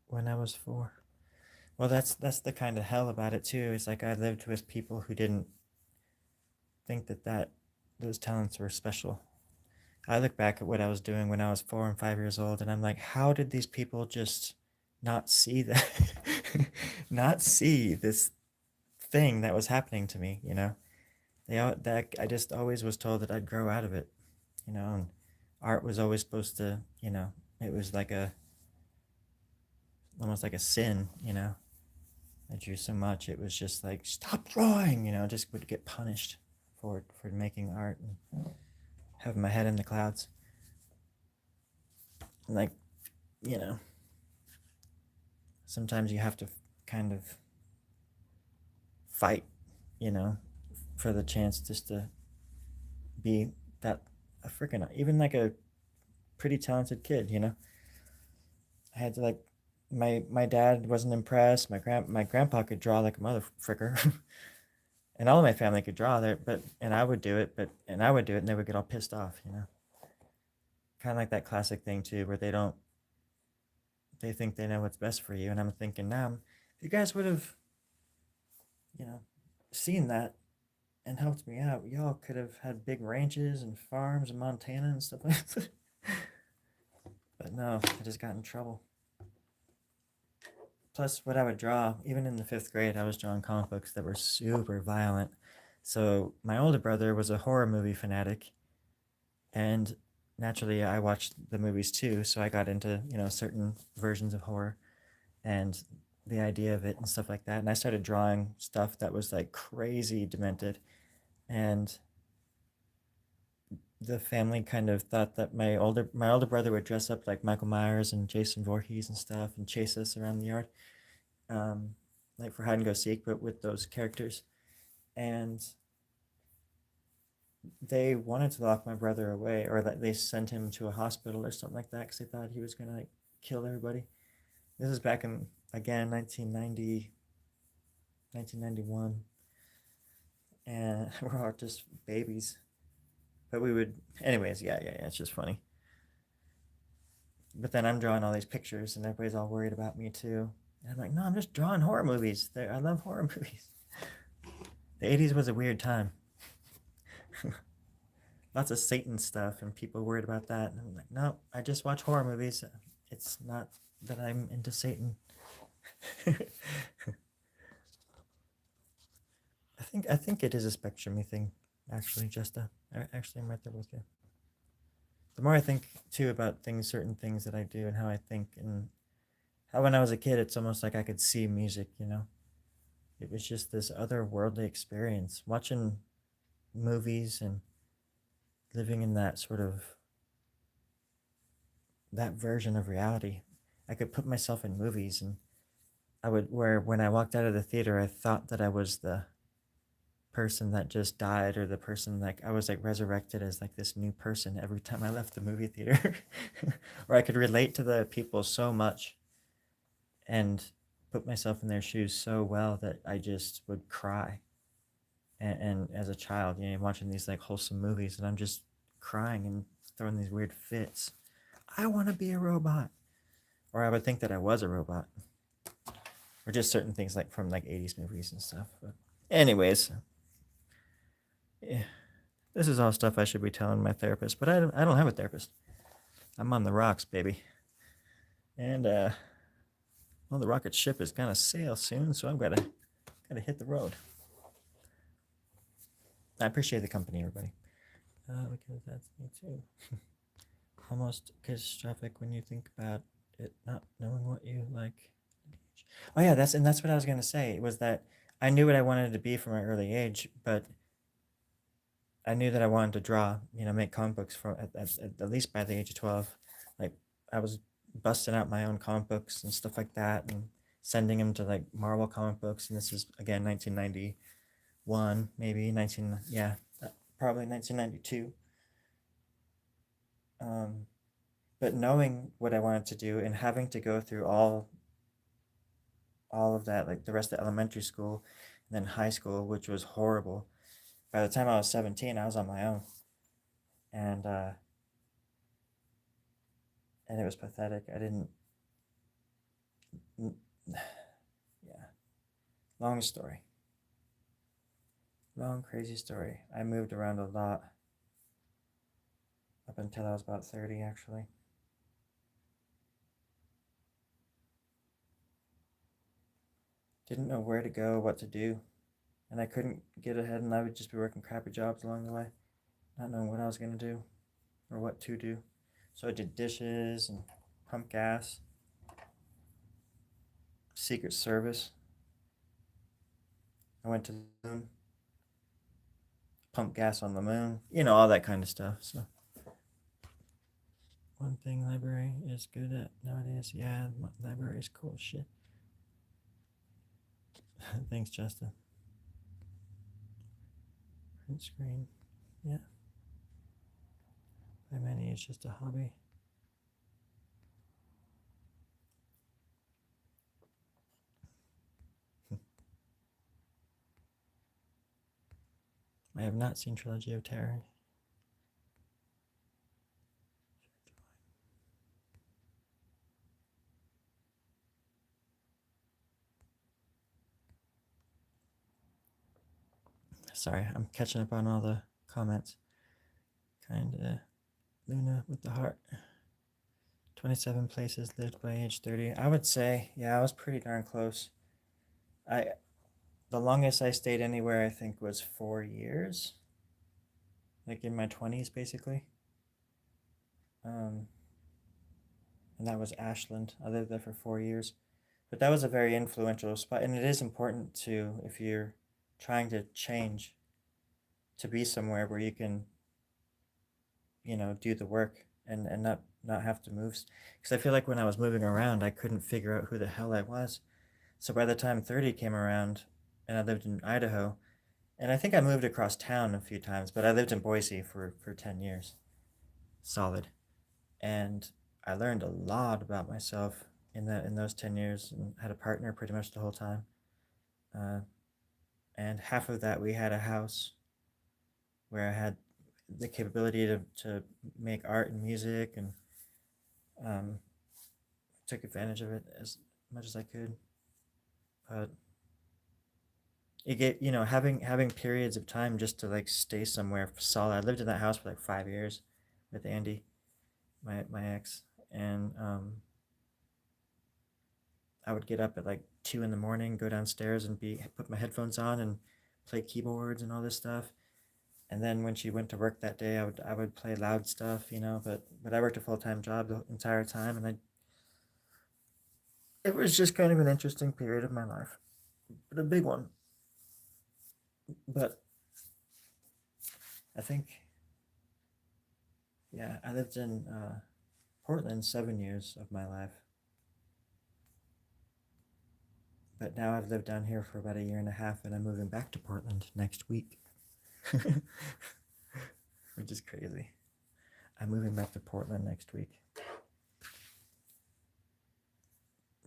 Speaker 1: when I was 4. Well, that's the kind of hell about it too. It's like I lived with people who didn't think that those talents were special. I look back at what I was doing when I was 4 and 5 years old, and I'm like, how did these people just not see that, not see this thing that was happening to me? I just always was told that I'd grow out of it, and art was always supposed to, it was like almost like a sin, I drew so much, it was just like, stop drawing, just would get punished for making art and having my head in the clouds. Like, sometimes you have to kind of fight, you know, for the chance just to be that a freaking even like a pretty talented kid, you know. I had to like my dad wasn't impressed. My grandpa could draw like a mother fricker, and all of my family could draw there. But and I would do it, and they would get all pissed off, you know. Kind of like that classic thing too, where they think they know what's best for you, and I'm thinking now, if you guys would have, you know, seen that and helped me out, y'all could have had big ranches and farms in Montana and stuff like that. But no, I just got in trouble. Plus, what I would draw, even in the fifth grade, I was drawing comic books that were super violent. So my older brother was a horror movie fanatic, and naturally, I watched the movies too. So I got into certain versions of horror and the idea of it and stuff like that. And I started drawing stuff that was like crazy demented, and the family kind of thought that my older brother would dress up like Michael Myers and Jason Voorhees and stuff and chase us around the yard, um, like for hide and go seek, but with those characters. And they wanted to lock my brother away, or that they sent him to a hospital or something like that because they thought he was gonna like kill everybody. This is back in again 1990, 1991, and we're all just babies. But we would, anyways. Yeah. It's just funny. But then I'm drawing all these pictures, and everybody's all worried about me too. And I'm like, no, I'm just drawing horror movies. I love horror movies. The '80s was a weird time. Lots of Satan stuff, and people worried about that. And I'm like, no, I just watch horror movies. It's not that I'm into Satan. I think it is a spectrumy thing, actually, Justa. Actually, I'm right there with you. The more I think too about things, certain things that I do, and how I think, and how when I was a kid, it's almost like I could see music. It was just this otherworldly experience, watching movies and living in that sort of that version of reality. I could put myself in movies, and I would where when I walked out of the theater, I thought that I was the person that just died, or the person like I was like resurrected as like this new person every time I left the movie theater. Or I could relate to the people so much and put myself in their shoes so well that I just would cry. And as a child, watching these like wholesome movies, and I'm just crying and throwing these weird fits. I want to be a robot, or I would think that I was a robot, or just certain things like from like '80s movies and stuff. But anyways, yeah, this is all stuff I should be telling my therapist, but I don't have a therapist. I'm on the rocks, baby, and well, the rocket ship is gonna sail soon, so I've gotta hit the road. I appreciate the company, everybody. Because that's me too. Almost catastrophic when you think about it not knowing what you like. Oh yeah, that's what I was gonna say. Was that I knew what I wanted to be from an early age, but I knew that I wanted to draw, make comic books from at least by the age of 12. Like I was busting out my own comic books and stuff like that, and sending them to like Marvel comic books. And this is again 1991, maybe 19, yeah, probably 1992. Um, but knowing what I wanted to do and having to go through all of that, like the rest of elementary school and then high school, which was horrible. By the time I was 17, I was on my own, and and it was pathetic. I didn't. Yeah, long story. Long crazy story. I moved around a lot up until I was about 30, actually. Didn't know where to go, what to do, and I couldn't get ahead, and I would just be working crappy jobs along the way, not knowing what I was gonna do or what to do. So I did dishes and pump gas, Secret Service. I went to the moon, pump gas on the moon, all that kind of stuff. So one thing library is good at nowadays, yeah, library is cool shit. Thanks, Justin. Print screen. Yeah. By many, it's just a hobby. I have not seen Trilogy of Terror. Sorry, I'm catching up on all the comments. Kinda. Luna with the heart. 27 places lived by age 30. I would say, yeah, I was pretty darn close. The longest I stayed anywhere, I think, was 4 years. Like in my 20s, basically. And that was Ashland. I lived there for 4 years. But that was a very influential spot. And it is important to, if you're trying to change, to be somewhere where you can, do the work and not have to move. Because I feel like when I was moving around, I couldn't figure out who the hell I was. So by the time 30 came around, and I lived in Idaho, and I think I moved across town a few times, but I lived in Boise for 10 years, solid. And I learned a lot about myself in those 10 years and had a partner pretty much the whole time. Uh, and half of that, we had a house where I had the capability to make art and music, and um, took advantage of it as much as I could. But it get having periods of time just to like stay somewhere solid. I lived in that house for like 5 years with Andy, my ex, and I would get up at like 2 in the morning, go downstairs and put my headphones on and play keyboards and all this stuff. And then when she went to work that day, I would play loud stuff, But I worked a full-time job the entire time, and it was just kind of an interesting period of my life, but a big one. But I think, yeah, I lived in Portland 7 years of my life, but now I've lived down here for about a year and a half, and I'm moving back to Portland next week, which is crazy. I'm moving back to Portland next week.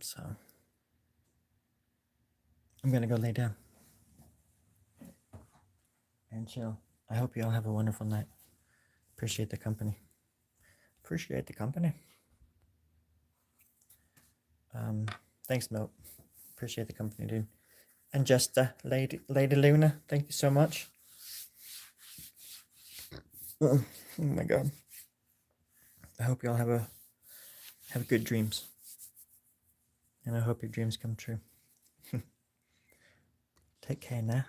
Speaker 1: So I'm gonna go lay down and chill. I hope you all have a wonderful night. Appreciate the company. Thanks, Milt. Appreciate the company, dude. And just Lady Luna, thank you so much. Oh my god. I hope you all have good dreams. And I hope your dreams come true. Take care now.